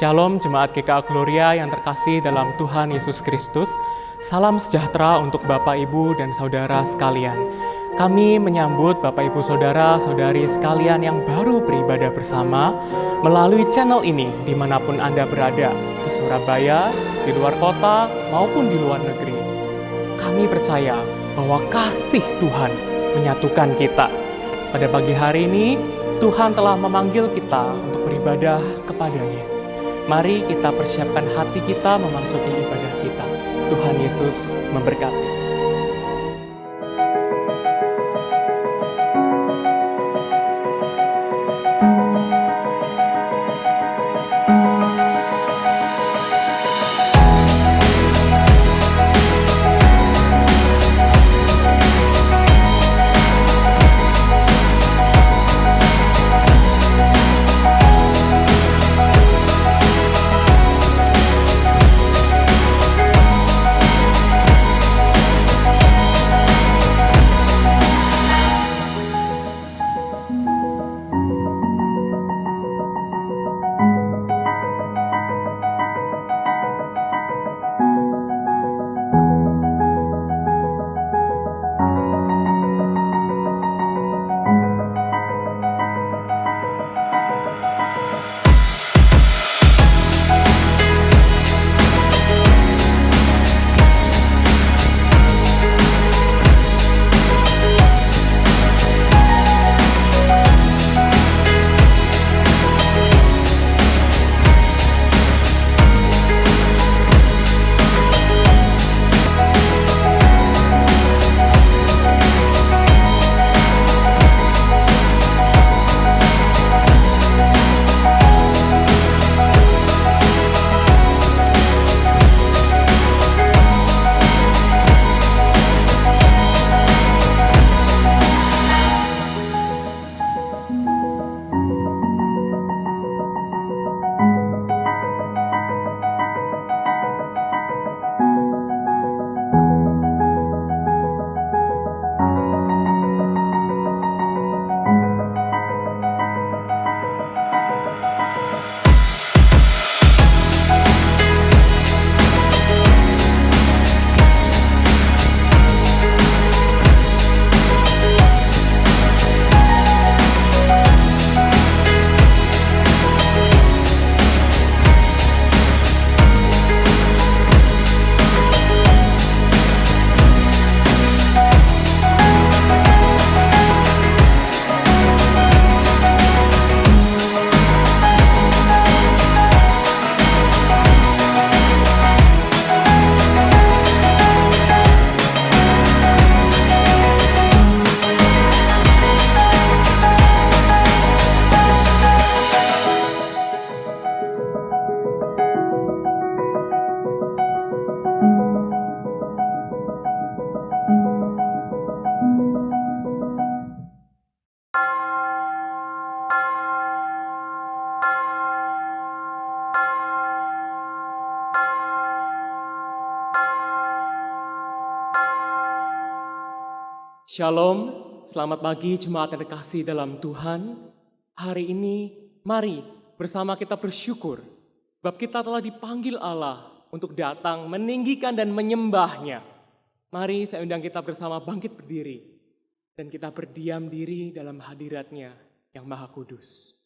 Shalom Jemaat GKA Gloria yang terkasih dalam Tuhan Yesus Kristus. Salam sejahtera untuk Bapak, Ibu, dan Saudara sekalian. Kami menyambut Bapak, Ibu, Saudara, Saudari sekalian yang baru beribadah bersama melalui channel ini dimanapun Anda berada, di Surabaya, di luar kota, maupun di luar negeri. Kami percaya bahwa kasih Tuhan menyatukan kita. Pada pagi hari ini, Tuhan telah memanggil kita untuk beribadah kepada-Nya. Mari kita persiapkan hati kita memasuki ibadah kita. Tuhan Yesus memberkati. Shalom, selamat pagi jemaat yang terkasih dalam Tuhan. Hari ini mari bersama kita bersyukur sebab kita telah dipanggil Allah untuk datang meninggikan dan menyembah-Nya. Mari saya undang kita bersama bangkit berdiri dan kita berdiam diri dalam hadirat-Nya yang Maha Kudus.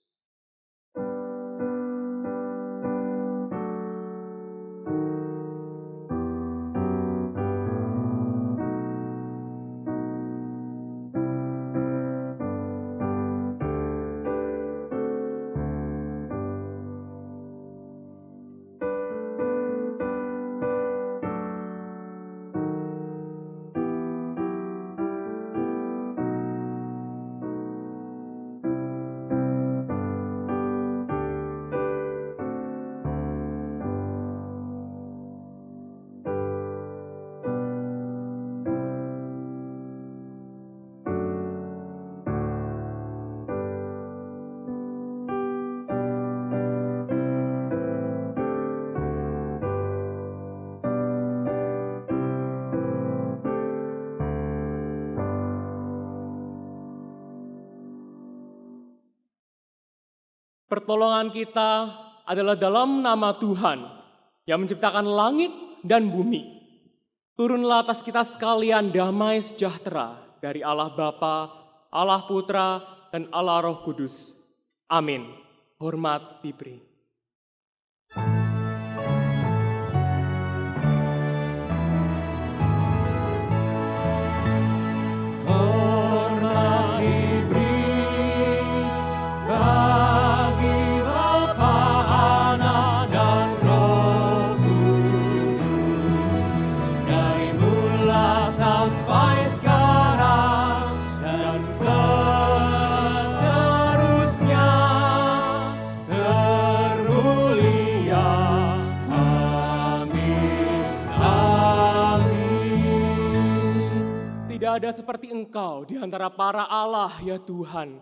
Pertolongan kita adalah dalam nama Tuhan yang menciptakan langit dan bumi. Turunlah atas kita sekalian damai sejahtera dari Allah Bapa, Allah Putra, dan Allah Roh Kudus. Amin. Hormat diberi. Tidak ada seperti Engkau di antara para Allah ya Tuhan.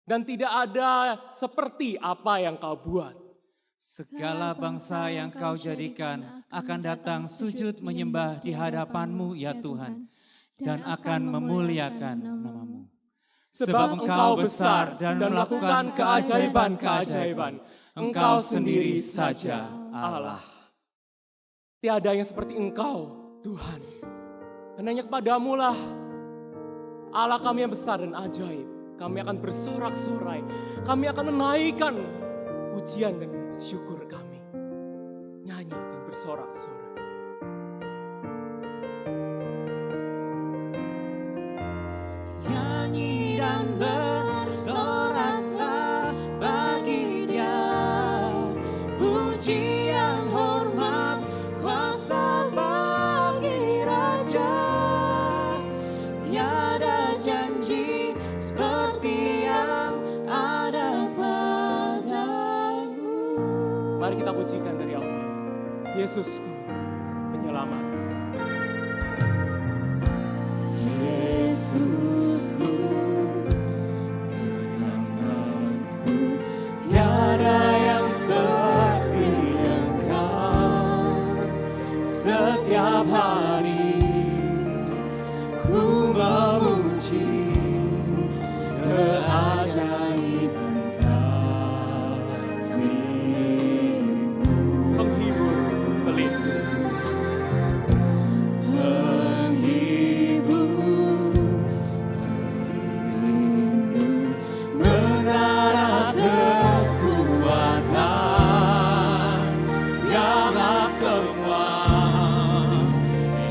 Dan tidak ada seperti apa yang Kau buat. Segala bangsa yang Kau jadikan akan datang sujud menyembah di hadapan-Mu ya Tuhan. Dan akan memuliakan nama-Mu. Sebab Engkau besar dan melakukan keajaiban-keajaiban. Engkau sendiri saja Allah. Tiada yang seperti Engkau Tuhan. Dan hanya kepadamu lah Allah kami yang besar dan ajaib. Kami akan bersorak-sorai. Kami akan menaikkan pujian dan syukur kami. Nyanyi dan bersorak-sorai. Nyanyi dan bersoraklah bagi Dia. Pujian, hormat, kuasa bagi Raja. Janji seperti yang ada padamu. Mari kita pujikan dari Allah. Yesusku, penyelamat. Yesusku, penyelamatku. Tiada yang seperti Engkau. Setiap hari ku memuji keajaiban kasih-Mu. Penghibur, pelindung. Penghibur, pelindung, menara kekuatan, Dialah semua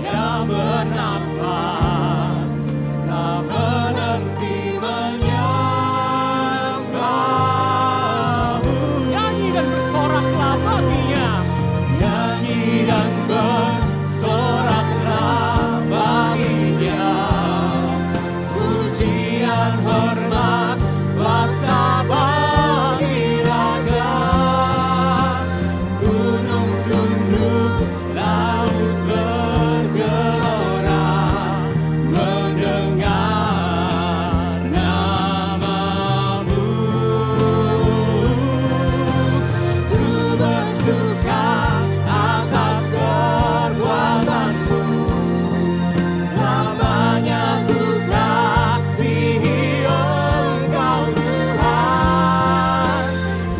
yang bernafas. Hormat, kuasa bagi Raja. Gunung tunduk, laut bergelora, mendengar nama-Mu. Ku bersuka atas perbuatan-Mu, selamanya ku kasihi Engkau Tuhan.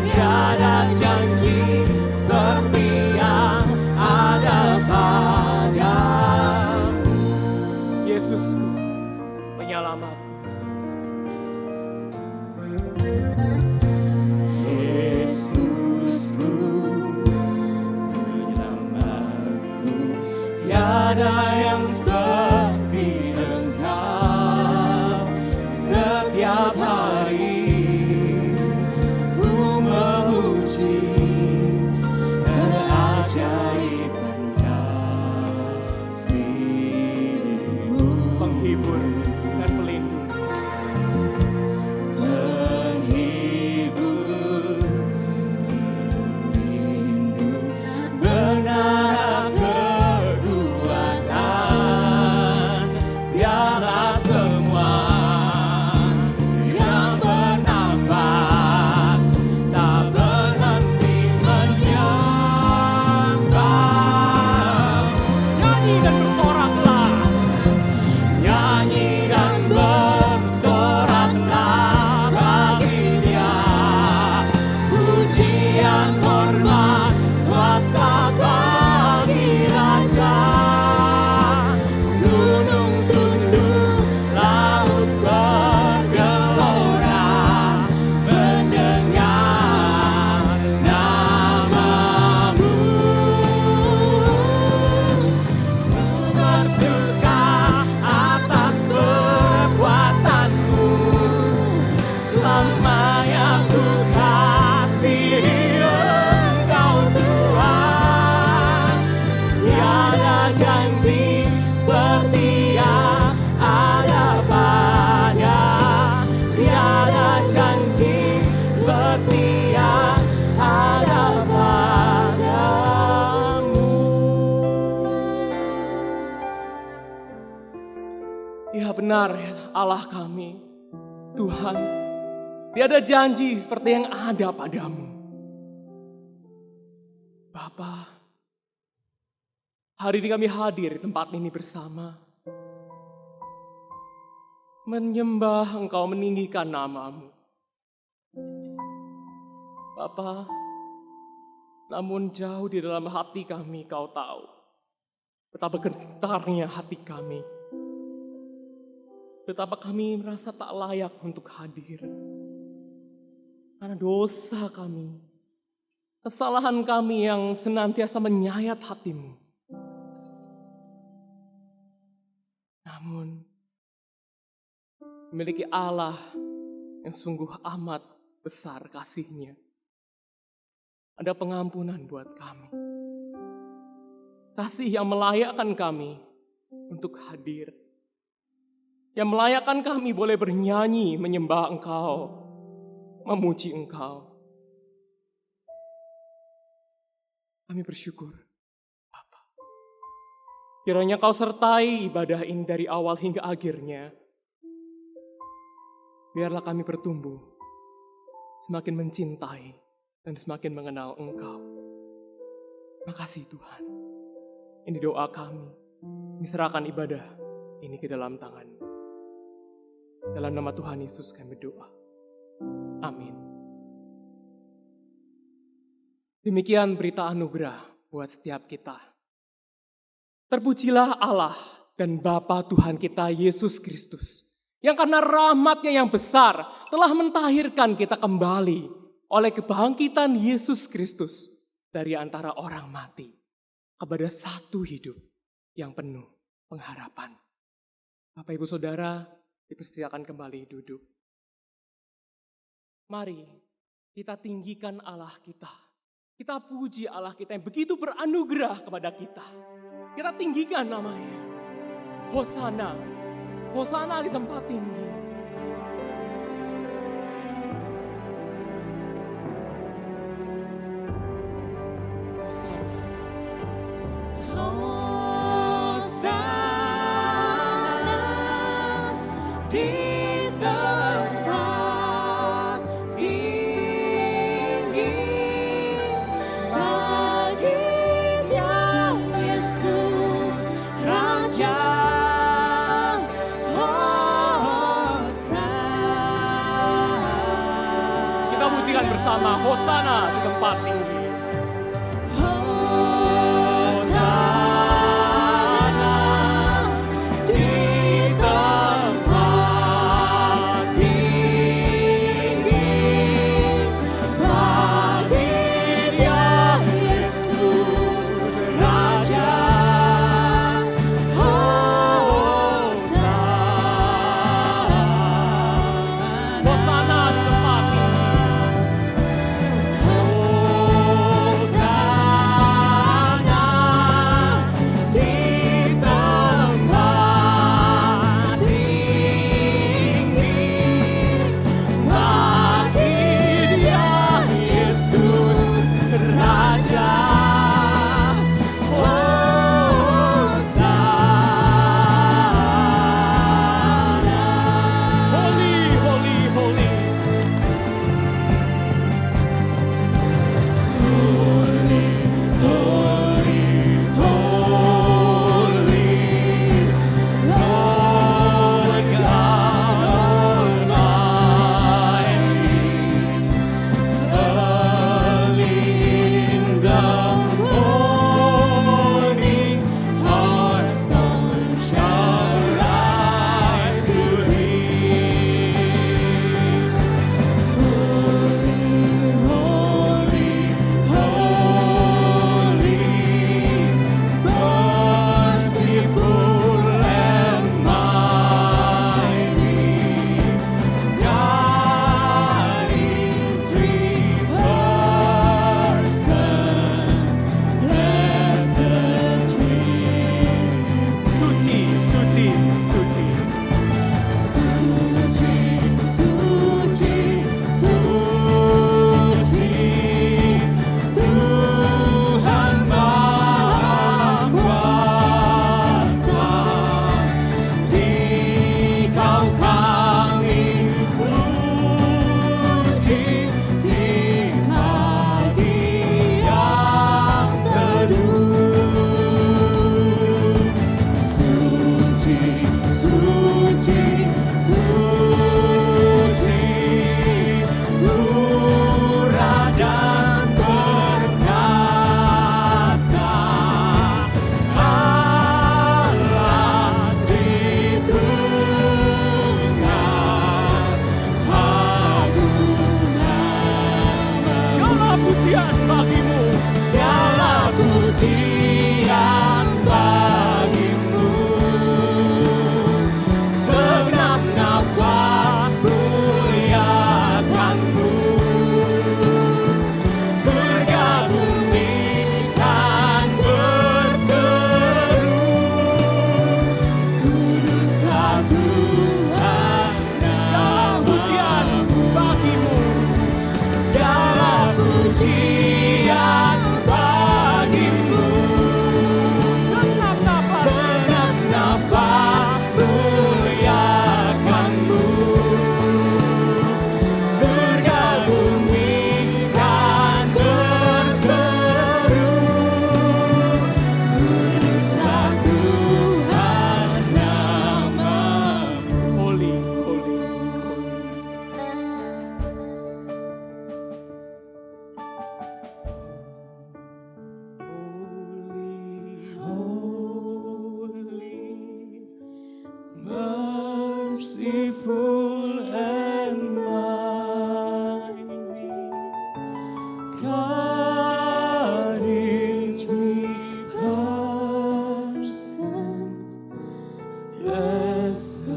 Tiada janji seperti yang ada padamu. Yesusku, penyelamatku. Yesusku, penyelamatku. Tiada yang seperti Engkau. Setiap hari ku memuji keajaiban kasih-Mu. Penghibur dan pelindung. Penghibur, pelindung, menara kekuatan, Dialah semua yang bernafas, tak berhenti menyembah. lama yang ku kasihi Engkau Tuhan. Tiada janji seperti yang ada pada, tiada janji seperti yang ada padamu. Ya benar ya Allah kami, Tuhan, tiada janji seperti yang ada padamu. Bapa, hari ini kami hadir di tempat ini bersama, menyembah Engkau, meninggikan nama-Mu. Bapa, namun jauh di dalam hati kami Kau tahu betapa gentarnya hati kami, betapa kami merasa tak layak untuk hadir. Karena dosa kami, kesalahan kami yang senantiasa menyayat hati-Mu. Namun, memiliki Allah yang sungguh amat besar kasih-Nya. Ada pengampunan buat kami. Kasih yang melayakkan kami untuk hadir. Yang melayakkan kami boleh bernyanyi, menyembah Engkau, memuji Engkau. Kami bersyukur, Bapa. Kiranya Kau sertai ibadah ini dari awal hingga akhirnya. Biarlah kami bertumbuh, semakin mencintai dan semakin mengenal Engkau. Makasih Tuhan. Ini doa kami. Diserahkan ibadah ini ke dalam tangan-Mu. Dalam nama Tuhan Yesus kami berdoa. Amin. Demikian berita anugerah buat setiap kita. Terpujilah Allah dan Bapa Tuhan kita Yesus Kristus, yang karena rahmat-Nya yang besar telah mentahirkan kita kembali oleh kebangkitan Yesus Kristus dari antara orang mati kepada satu hidup yang penuh pengharapan. Bapak Ibu Saudara, dipersilakan kembali duduk. Mari kita tinggikan Allah kita. Kita puji Allah kita yang begitu beranugerah kepada kita. Kita tinggikan namanya. Hosana. Hosana di tempat tinggi. Bersama Hosana di tempat tinggi. Oh pujian bagimu. Segenap nafas muliakanmu. Surga bumi kan berseru, pujilah Tuhan namamu. Holy, holy, holy. Merciful and mighty, God in 3 persons, blessed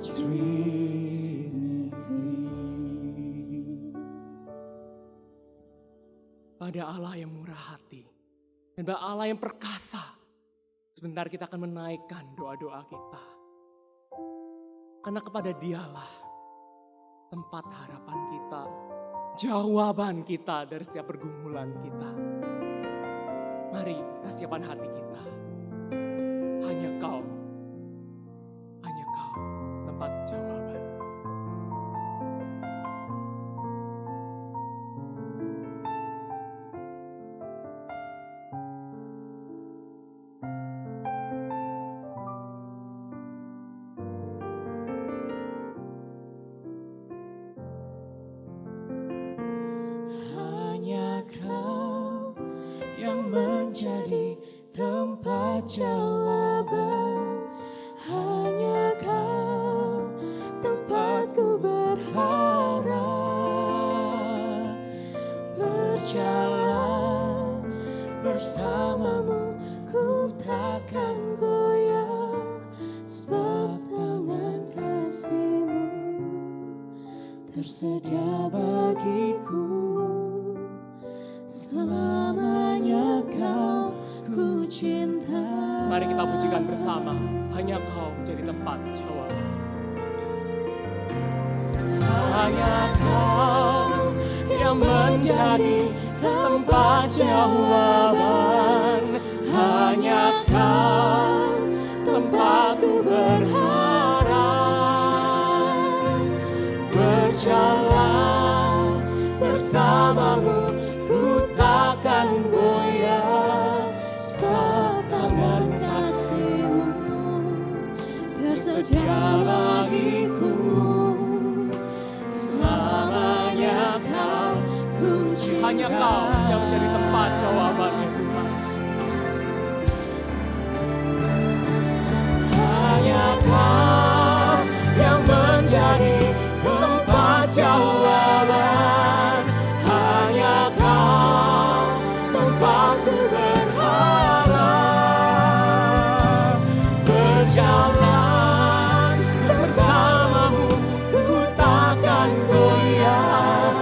Trinity. Pada Allah yang murah hati dan pada Allah yang perkasa, sebentar kita akan menaikkan doa-doa kita. Karena kepada Dialah tempat harapan kita, jawaban kita dari setiap pergumulan kita. Mari kita siapkan hati kita. Hanya Kau tempat jawaban. Hanya Kau yang menjadi tempat jawaban. Hanya Kau tempatku berharap. Berjalan bersamamu, ku takkan goyah, sebab tangan kasih-Mu tersedia bagiku. Selamanya Kau ku cinta. Mari kita pujikan bersama. Hanya Kau menjadi tempat jawaban. Hanya Kau yang menjadi tempat jawaban. Hanya Kau tempatku berharap. Berjalan bersamamu, ku takkan goyah, sebab tangan kasih-Mu tersedia bagiku. Selamanya Kau ku cinta. Hanya Kau yang menjadi tempat jawabannya Tuhan. Hanya Kau yang menjadi tempat jawaban. Hanya Kau tempatku berharap. Berjalan bersamamu, ku takkan goyah,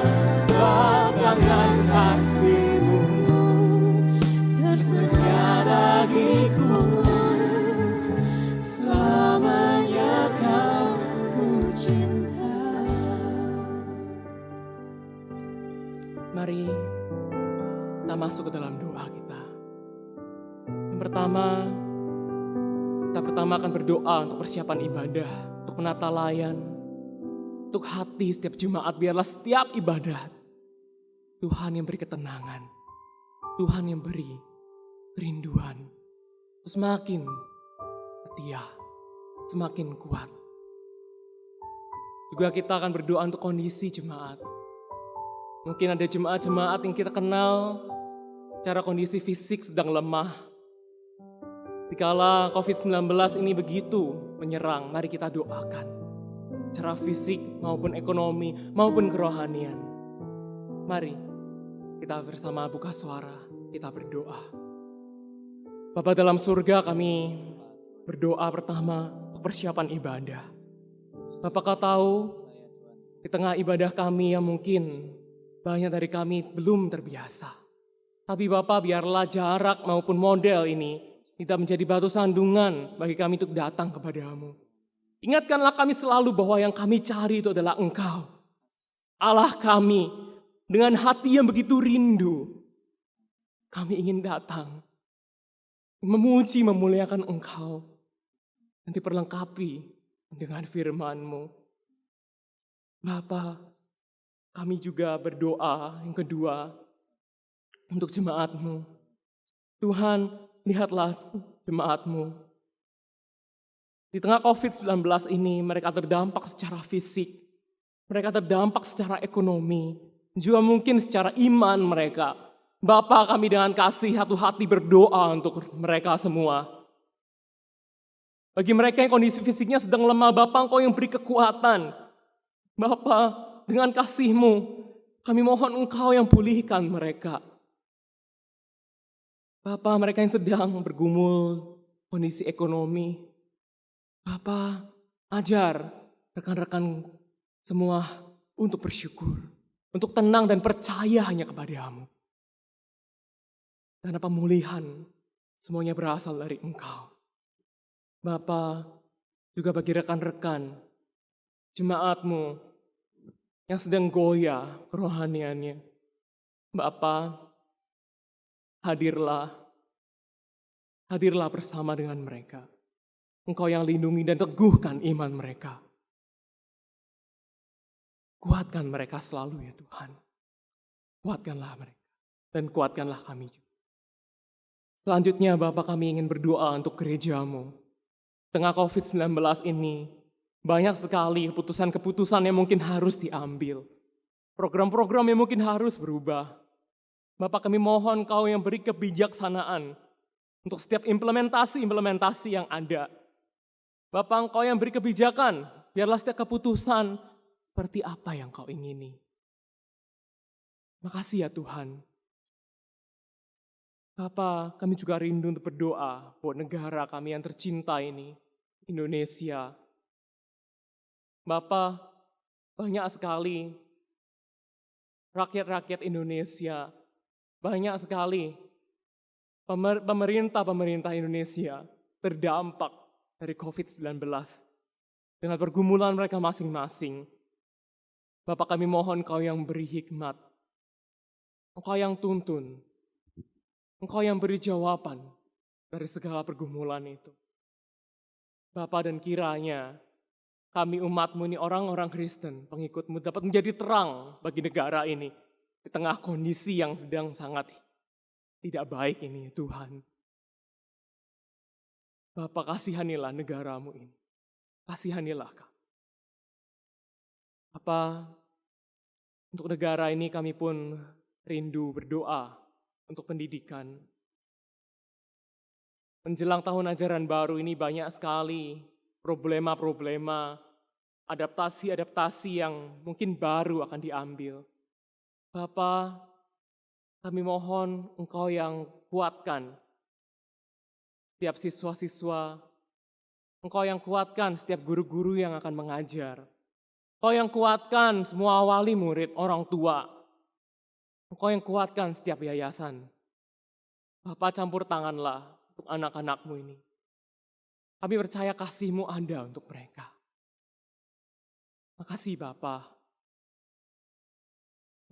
sebab tangan kasih-Mu tersedia bagiku. Selamanya Kau ku cinta. Mari kita masuk ke dalam doa kita. Yang pertama akan berdoa untuk persiapan ibadah, untuk menata layan, untuk hati setiap jemaat. Biarlah setiap ibadah Tuhan yang beri ketenangan, Tuhan yang beri kerinduan, semakin setia, semakin kuat. Juga kita akan berdoa untuk kondisi jemaat. Mungkin ada jemaat-jemaat yang kita kenal secara kondisi fisik sedang lemah. Dikala COVID-19 ini begitu menyerang, mari kita doakan. Secara fisik maupun ekonomi maupun kerohanian. Mari kita bersama buka suara, kita berdoa. Bapa dalam surga, kami berdoa pertama untuk persiapan ibadah. Bapak Kau tahu di tengah ibadah kami yang mungkin banyak dari kami belum terbiasa. Tapi Bapak, biarlah jarak maupun model ini tidak menjadi batu sandungan bagi kami untuk datang kepadamu. Ingatkanlah kami selalu bahwa yang kami cari itu adalah Engkau. Allah kami, dengan hati yang begitu rindu, kami ingin datang, memuji, memuliakan Engkau, dan diperlengkapi dengan firman-Mu. Bapa, kami juga berdoa yang kedua untuk jemaat-Mu. Tuhan, lihatlah jemaat-Mu. Di tengah COVID-19 ini, mereka terdampak secara fisik, mereka terdampak secara ekonomi, juga mungkin secara iman mereka. Bapa, kami dengan kasih satu hati berdoa untuk mereka semua. Bagi mereka yang kondisi fisiknya sedang lemah, Bapa, Engkau yang beri kekuatan. Bapa, dengan kasih-Mu, kami mohon Engkau yang pulihkan mereka. Bapa, mereka yang sedang bergumul kondisi ekonomi, Bapa, ajar rekan-rekan semua untuk bersyukur, untuk tenang dan percaya hanya kepada-Mu. Karena pemulihan semuanya berasal dari Engkau. Bapa, juga bagi rekan-rekan jemaat-Mu yang sedang goyah kerohaniannya. Bapa, hadirlah bersama dengan mereka. Engkau yang lindungi dan teguhkan iman mereka. Kuatkan mereka selalu ya Tuhan. Kuatkanlah mereka dan kuatkanlah kami juga. Selanjutnya Bapa, kami ingin berdoa untuk gereja-Mu. Tengah COVID-19 ini, banyak sekali keputusan-keputusan yang mungkin harus diambil. Program-program yang mungkin harus berubah. Bapak, kami mohon Kau yang beri kebijaksanaan untuk setiap implementasi yang ada. Bapak, Engkau yang beri kebijakan, biarlah setiap keputusan seperti apa yang Kau ingini. Makasih ya Tuhan. Bapak, kami juga rindu untuk berdoa buat negara kami yang tercinta ini, Indonesia. Bapak, banyak sekali rakyat-rakyat Indonesia, banyak sekali pemerintah Indonesia terdampak dari COVID-19 dengan pergumulan mereka masing-masing. Bapak, kami mohon Kau yang beri hikmat, Engkau yang tuntun, Engkau yang beri jawaban dari segala pergumulan itu. Bapak, dan kiranya kami umat-Mu ini orang-orang Kristen, pengikut-Mu dapat menjadi terang bagi negara ini di tengah kondisi yang sedang sangat tidak baik ini Tuhan. Bapak, kasihanilah negara-Mu ini. Kasihanilah Kak. Bapak, untuk negara ini kami pun rindu berdoa untuk pendidikan. Menjelang tahun ajaran baru ini banyak sekali problema-problema, adaptasi-adaptasi yang mungkin baru akan diambil. Bapak, kami mohon Engkau yang kuatkan setiap siswa-siswa, Engkau yang kuatkan setiap guru-guru yang akan mengajar, Engkau yang kuatkan semua wali murid, orang tua, Engkau yang kuatkan setiap yayasan. Bapak, campur tanganlah untuk anak-anak-Mu ini. Kami percaya kasih-Mu ada untuk mereka. Makasih Bapak.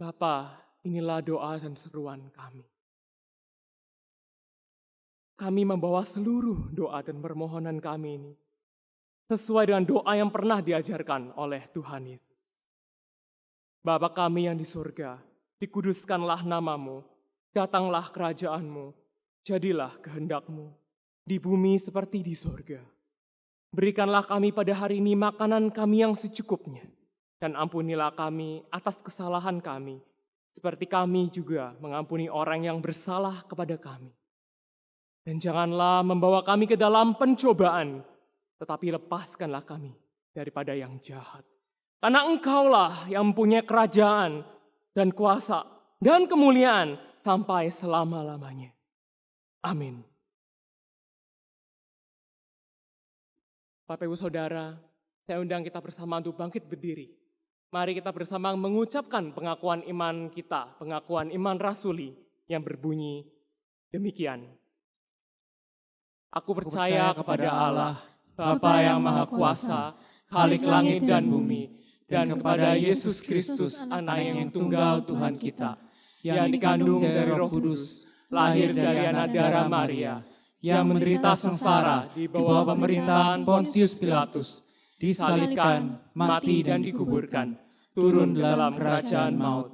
Bapak, inilah doa dan seruan kami. Kami membawa seluruh doa dan permohonan kami ini sesuai dengan doa yang pernah diajarkan oleh Tuhan Yesus. Bapa kami yang di surga, dikuduskanlah nama-Mu, datanglah kerajaan-Mu, jadilah kehendak-Mu, di bumi seperti di surga. Berikanlah kami pada hari ini makanan kami yang secukupnya, dan ampunilah kami atas kesalahan kami, seperti kami juga mengampuni orang yang bersalah kepada kami. Dan janganlah membawa kami ke dalam pencobaan, tetapi lepaskanlah kami daripada yang jahat. Karena Engkaulah yang mempunyai kerajaan dan kuasa dan kemuliaan sampai selama-lamanya. Amin. Bapak Ibu Saudara, saya undang kita bersama untuk bangkit berdiri. Mari kita bersama mengucapkan pengakuan iman kita, pengakuan iman rasuli yang berbunyi demikian. Aku percaya kepada Allah, Bapa yang Maha Kuasa, Khalik langit dan bumi, dan kepada Yesus Kristus, anak yang tunggal Tuhan kita, yang dikandung dari Roh Kudus, lahir dari anak darah Maria, yang menderita sengsara di bawah pemerintahan Pontius Pilatus, disalibkan, mati dan dikuburkan, turun dalam kerajaan maut.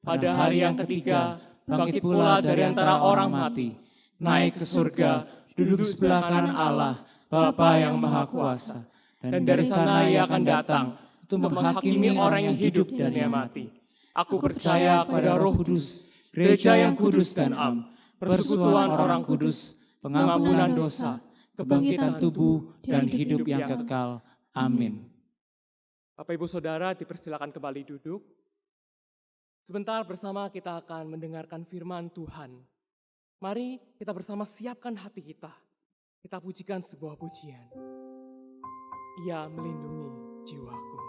Pada hari yang ketiga, bangkit pula dari antara orang mati, naik ke surga, duduk sebelah kanan Allah, Bapa yang Maha Kuasa. Dan dari sana Ia akan datang untuk menghakimi orang yang hidup dan yang mati. Aku percaya pada Roh Kudus, gereja yang kudus dan am, persekutuan orang kudus, pengampunan dosa, kebangkitan tubuh, dan hidup yang kekal. Amin. Bapak Ibu Saudara dipersilakan kembali duduk. Sebentar bersama kita akan mendengarkan firman Tuhan. Mari kita bersama siapkan hati kita. Kita pujikan sebuah pujian. Ia melindungi jiwaku.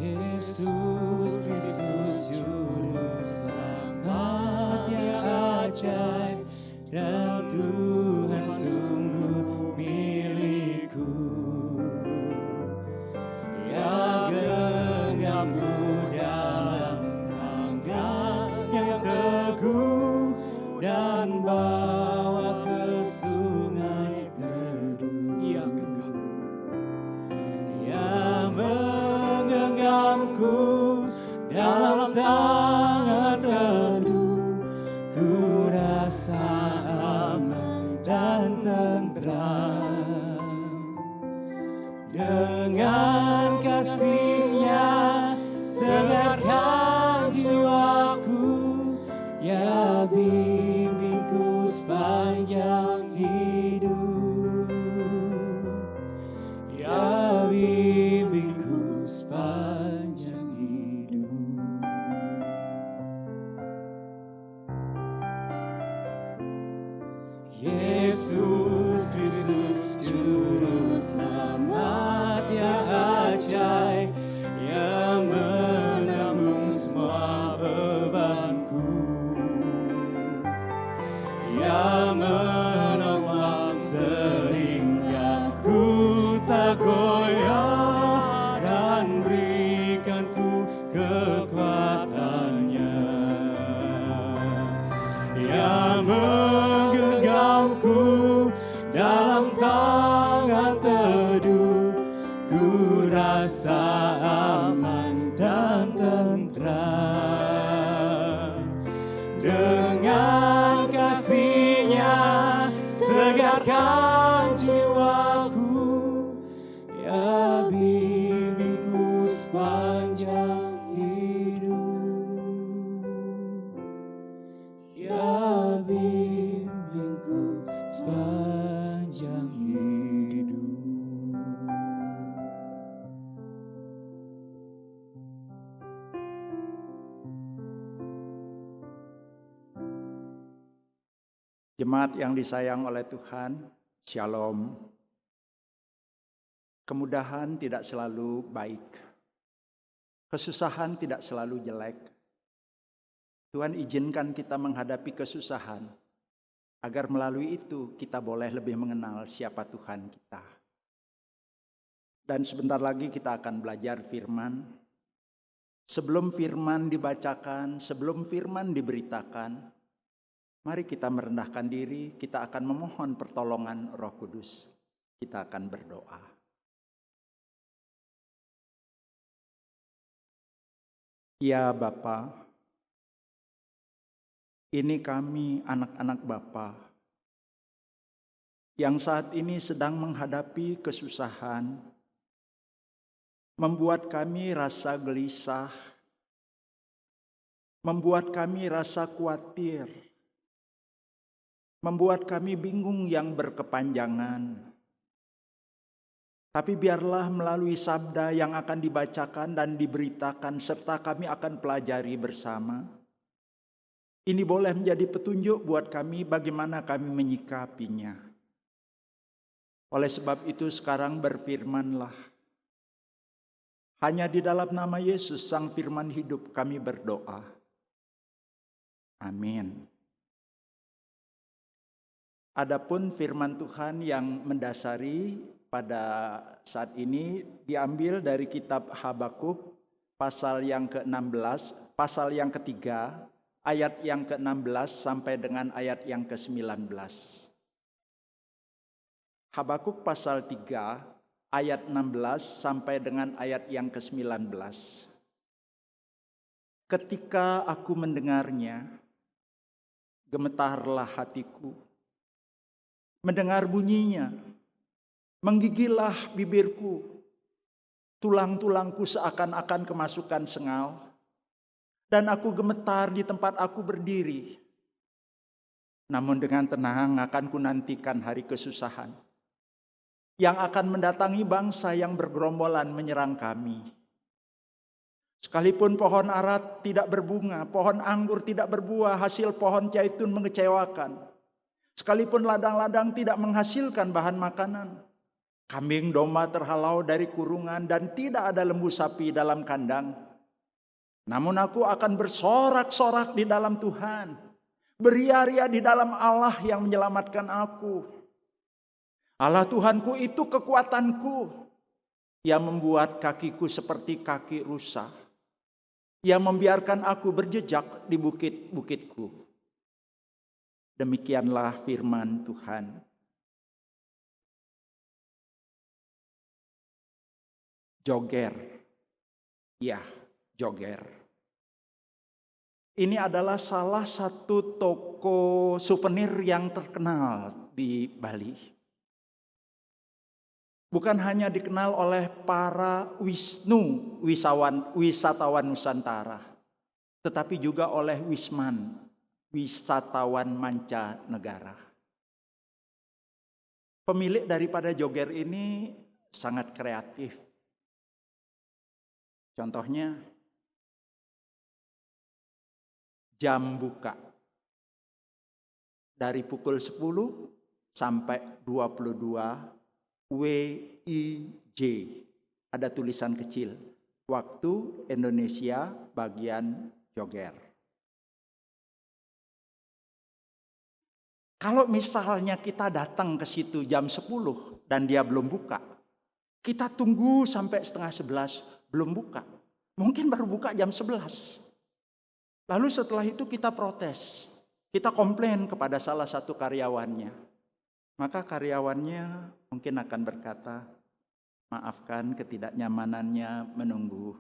Yesus Kristus Juru Selamat yang ajaib, dan Tuhan sungguh milikku. Ya genggamku dalam tangan yang teguh, dan bawa ke sungai teduh. Ia genggam. Ya menggenggamku dalam tangan teduh, ku rasa aman dan tentram. Dengan kasih-Nya segarkan jiwaku, ya bimbingku sepanjang hidup. Ya bimbingku sepanjang hidup. Yesus Kristus Juru Selamat yang ajaib, yang menanggung semua bebanku, yang menopang sehingga ku tak goyah, dan berikanku kekuatannya. Yang menggenggamku dalam tangan teduh, ku rasa aman dan tentram. Dengan kasih-Nya segarkan jiwaku, ya bimbingku sepanjang hidup. Ya bimbingku sepanjang hidup. Jemaat yang disayang oleh Tuhan, Shalom. Kemudahan tidak selalu baik. Kesusahan tidak selalu jelek. Tuhan izinkan kita menghadapi kesusahan, agar melalui itu kita boleh lebih mengenal siapa Tuhan kita. Dan sebentar lagi kita akan belajar firman. Sebelum firman dibacakan, sebelum firman diberitakan, mari kita merendahkan diri, kita akan memohon pertolongan Roh Kudus. Kita akan berdoa. Ya Bapa, ini kami anak-anak Bapa yang saat ini sedang menghadapi kesusahan, membuat kami rasa gelisah, membuat kami rasa khawatir, membuat kami bingung yang berkepanjangan. Tapi biarlah melalui sabda yang akan dibacakan dan diberitakan serta kami akan pelajari bersama, ini boleh menjadi petunjuk buat kami bagaimana kami menyikapinya. Oleh sebab itu sekarang berfirmanlah, Hanya di dalam nama Yesus, Sang Firman hidup, kami berdoa. Amin. Adapun firman Tuhan yang mendasari pada saat ini diambil dari kitab Habakuk pasal yang ke-16, pasal yang ketiga, ayat yang ke-16 sampai dengan ayat yang ke-19. Habakuk pasal 3 ayat 16 sampai dengan ayat yang ke-19. Ketika aku mendengarnya, gemetarlah hatiku. Mendengar bunyinya, menggigillah bibirku. Tulang-tulangku seakan-akan kemasukan sengal. Dan aku gemetar di tempat aku berdiri. Namun dengan tenang akan kunantikan hari kesusahan yang akan mendatangi bangsa yang bergerombolan menyerang kami. Sekalipun pohon ara tidak berbunga, pohon anggur tidak berbuah, hasil pohon zaitun mengecewakan. Sekalipun ladang-ladang tidak menghasilkan bahan makanan, kambing domba terhalau dari kurungan dan tidak ada lembu sapi dalam kandang. Namun aku akan bersorak-sorak di dalam Tuhan, beria-ria di dalam Allah yang menyelamatkan aku. Allah Tuhanku itu kekuatanku, yang membuat kakiku seperti kaki rusa, yang membiarkan aku berjejak di bukit-bukitku. Demikianlah firman Tuhan. Joger. Ya, Joger. Ini adalah salah satu toko souvenir yang terkenal di Bali. Bukan hanya dikenal oleh para wisatawan Nusantara, tetapi juga oleh wisatawan mancanegara. Pemilik daripada Joger ini sangat kreatif. Contohnya, jam buka dari pukul 10 sampai 22 WIJ. Ada tulisan kecil, waktu Indonesia bagian Joger. Kalau misalnya kita datang ke situ jam 10 dan dia belum buka, kita tunggu sampai setengah 11 belum buka. Mungkin baru buka jam 11. Lalu setelah itu kita protes. Kita komplain kepada salah satu karyawannya. Maka karyawannya mungkin akan berkata, maafkan ketidaknyamanannya menunggu.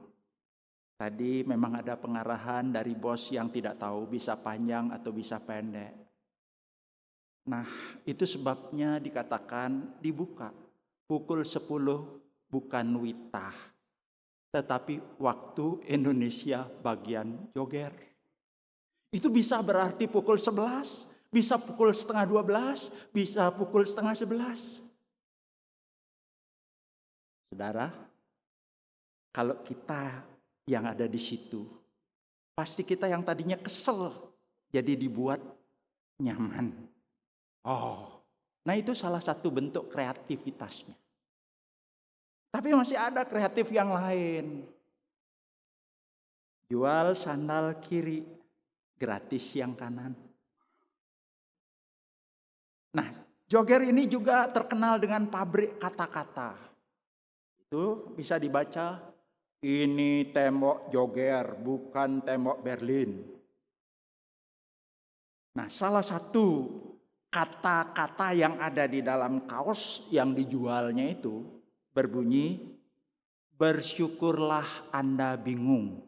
Tadi memang ada pengarahan dari bos yang tidak tahu bisa panjang atau bisa pendek. Nah, itu sebabnya dikatakan dibuka. Pukul 10 bukan witah, tetapi waktu Indonesia bagian Joger. Itu bisa berarti pukul 11, bisa pukul setengah 12, bisa pukul setengah 11. Saudara, kalau kita yang ada di situ, pasti kita yang tadinya kesel, jadi dibuat nyaman. Oh, nah itu salah satu bentuk kreativitasnya. Tapi masih ada kreatif yang lain. Jual sandal kiri, gratis yang kanan. Nah, Joger ini juga terkenal dengan pabrik kata-kata. Itu bisa dibaca, ini tembok Joger, bukan tembok Berlin. Nah, salah satu kata-kata yang ada di dalam kaos yang dijualnya itu berbunyi, bersyukurlah Anda bingung.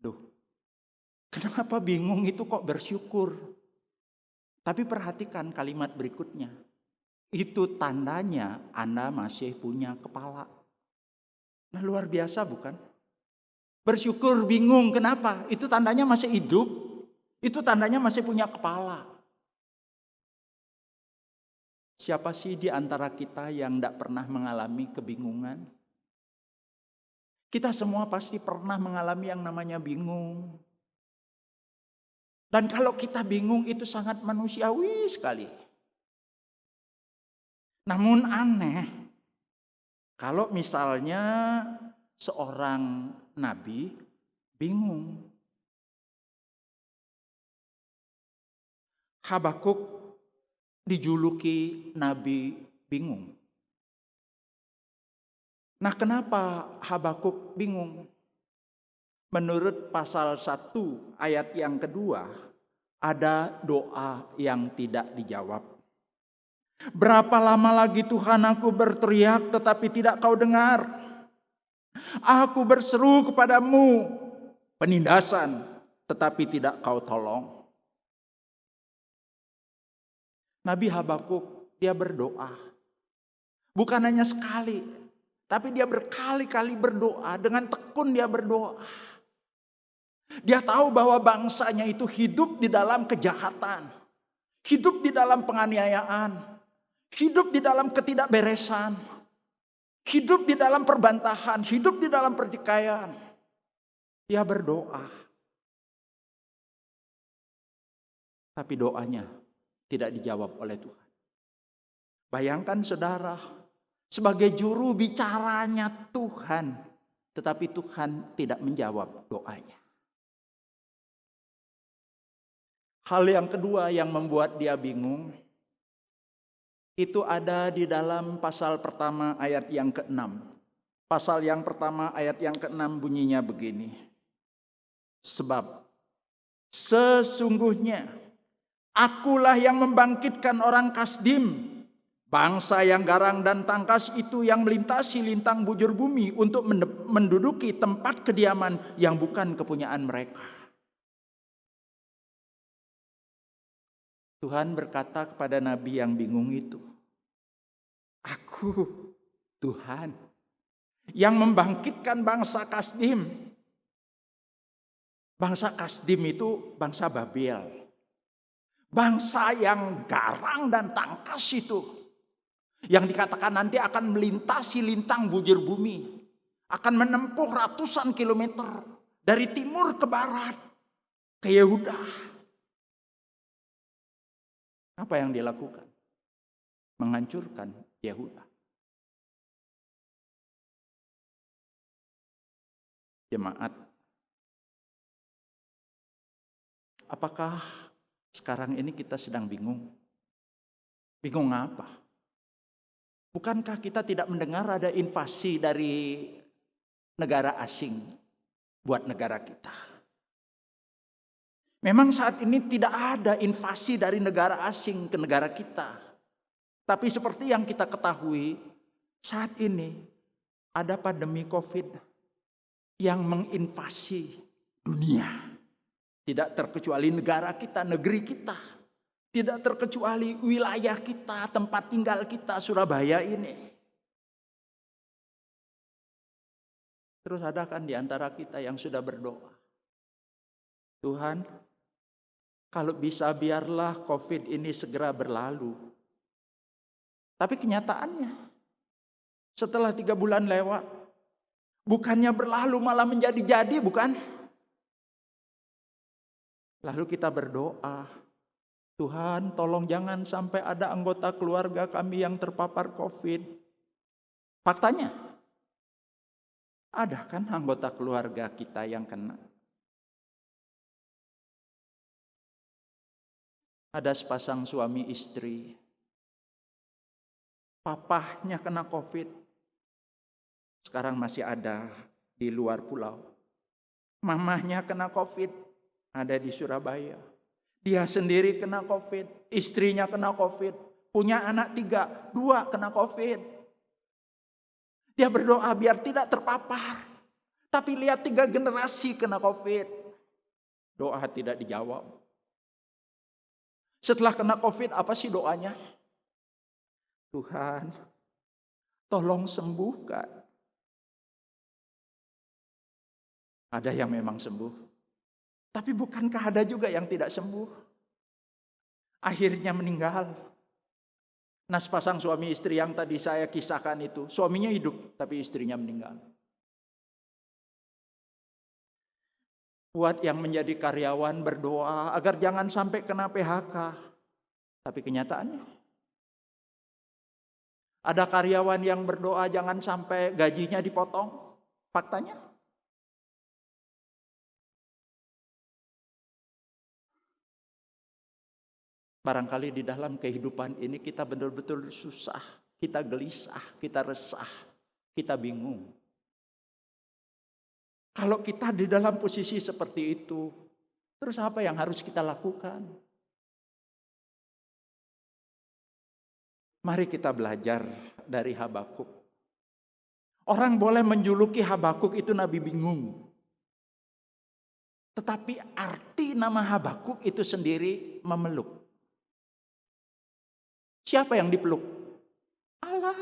Duh, kenapa bingung itu kok bersyukur? Tapi perhatikan kalimat berikutnya. Itu tandanya Anda masih punya kepala. Nah, luar biasa bukan? Bersyukur bingung, kenapa? Itu tandanya masih hidup. Itu tandanya masih punya kepala. Siapa sih di antara kita yang tidak pernah mengalami kebingungan? Kita semua pasti pernah mengalami yang namanya bingung. Dan kalau kita bingung itu sangat manusiawi sekali. Namun aneh, kalau misalnya seorang nabi bingung. Habakuk dijuluki nabi bingung. Nah, kenapa Habakuk bingung? Menurut pasal 1 ayat yang kedua, ada doa yang tidak dijawab. Berapa lama lagi Tuhan aku berteriak tetapi tidak kau dengar? Aku berseru kepadamu penindasan tetapi tidak kau tolong. Nabi Habakuk dia berdoa. Bukan hanya sekali, tapi dia berkali-kali berdoa, dengan tekun dia berdoa. Dia tahu bahwa bangsanya itu hidup di dalam kejahatan, hidup di dalam penganiayaan, hidup di dalam ketidakberesan, hidup di dalam perbantahan, hidup di dalam pertikaian. Dia berdoa. Tapi doanya tidak dijawab oleh Tuhan. Bayangkan saudara, sebagai juru bicaranya Tuhan, tetapi Tuhan tidak menjawab doanya. Hal yang kedua yang membuat dia bingung, itu ada di dalam pasal pertama ayat yang ke-6. Pasal yang pertama ayat yang ke-6 bunyinya begini. Sebab sesungguhnya akulah yang membangkitkan orang Kasdim, bangsa yang garang dan tangkas itu yang melintasi lintang bujur bumi untuk menduduki tempat kediaman yang bukan kepunyaan mereka. Tuhan berkata kepada nabi yang bingung itu, aku Tuhan yang membangkitkan bangsa Kasdim. Bangsa Kasdim itu bangsa Babel. Bangsa yang garang dan tangkas itu. Yang dikatakan nanti akan melintasi lintang bujur bumi. Akan menempuh ratusan kilometer. Dari timur ke barat. Ke Yehuda. Apa yang dilakukan? Menghancurkan Yehuda. Jemaat, apakah sekarang ini kita sedang bingung? Bingung apa? Bukankah kita tidak mendengar ada invasi dari negara asing buat negara kita? Memang saat ini tidak ada invasi dari negara asing ke negara kita. Tapi seperti yang kita ketahui, saat ini ada pandemi COVID yang menginvasi dunia. Tidak terkecuali negara kita, negeri kita. Tidak terkecuali wilayah kita, tempat tinggal kita, Surabaya ini. Terus ada kan di antara kita yang sudah berdoa. Tuhan, kalau bisa biarlah COVID ini segera berlalu. Tapi kenyataannya, setelah 3 bulan lewat, bukannya berlalu malah menjadi-jadi, bukan? Lalu kita berdoa, Tuhan tolong jangan sampai ada anggota keluarga kami yang terpapar COVID. Faktanya, ada kan anggota keluarga kita yang kena? Ada sepasang suami istri. Papahnya kena COVID. Sekarang masih ada di luar pulau. Mamahnya kena COVID. Ada di Surabaya. Dia sendiri kena COVID. Istrinya kena COVID. Punya anak 3, 2 kena COVID. Dia berdoa biar tidak terpapar. Tapi lihat 3 generasi kena COVID. Doa tidak dijawab. Setelah kena COVID, apa sih doanya? Tuhan, tolong sembuhkan. Ada yang memang sembuh. Tapi bukankah ada juga yang tidak sembuh? Akhirnya meninggal. Nah, sepasang suami istri yang tadi saya kisahkan itu, suaminya hidup, tapi istrinya meninggal. Buat yang menjadi karyawan berdoa agar jangan sampai kena PHK. Tapi kenyataannya, ada karyawan yang berdoa jangan sampai gajinya dipotong. Faktanya. Barangkali di dalam kehidupan ini kita betul-betul susah, kita gelisah, kita resah, kita bingung. Kalau kita di dalam posisi seperti itu, terus apa yang harus kita lakukan? Mari kita belajar dari Habakuk. Orang boleh menjuluki Habakuk itu nabi bingung. Tetapi arti nama Habakuk itu sendiri memeluk. Siapa yang dipeluk? Allah.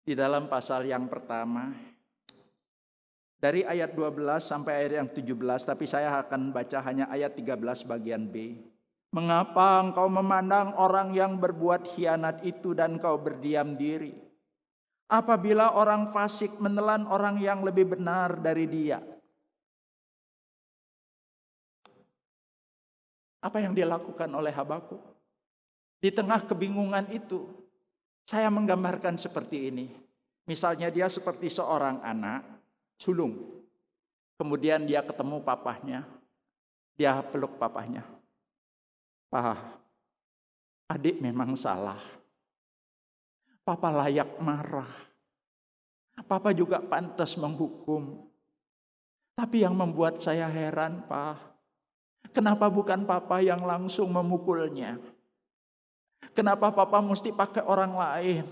Di dalam pasal yang pertama, dari ayat 12 sampai ayat yang 17, tapi saya akan baca hanya ayat 13 bagian B. Mengapa engkau memandang orang yang berbuat khianat itu dan kau berdiam diri? Apabila orang fasik menelan orang yang lebih benar dari dia. Apa yang dilakukan oleh Habakuk? Di tengah kebingungan itu, saya menggambarkan seperti ini. Misalnya dia seperti seorang anak sulung. Kemudian dia ketemu papahnya. Dia peluk papahnya. Pak, adik memang salah. Papa layak marah. Papa juga pantas menghukum. Tapi yang membuat saya heran, Pak, kenapa bukan Papa yang langsung memukulnya? Kenapa Papa mesti pakai orang lain?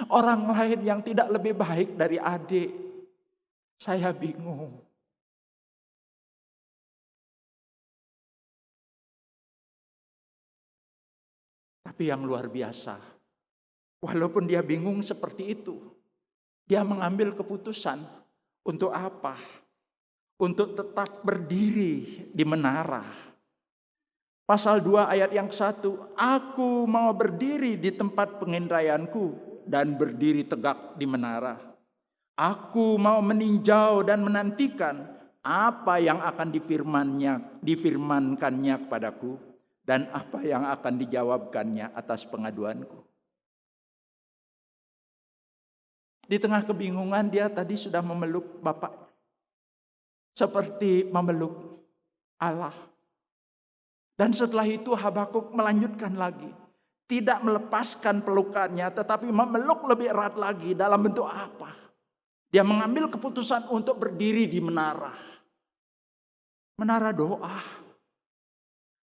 Orang lain yang tidak lebih baik dari adik. Saya bingung. Tapi yang luar biasa, walaupun dia bingung seperti itu, dia mengambil keputusan untuk apa? Untuk tetap berdiri di menara. Pasal 2 ayat yang 1, aku mau berdiri di tempat pengintaianku dan berdiri tegak di menara. Aku mau meninjau dan menantikan apa yang akan difirmankannya kepadaku dan apa yang akan dijawabkannya atas pengaduanku. Di tengah kebingungan dia tadi sudah memeluk Bapak. Seperti memeluk Allah. Dan setelah itu Habakuk melanjutkan lagi. Tidak melepaskan pelukannya, tetapi memeluk lebih erat lagi. Dalam bentuk apa? Dia mengambil keputusan untuk berdiri di menara. Menara doa.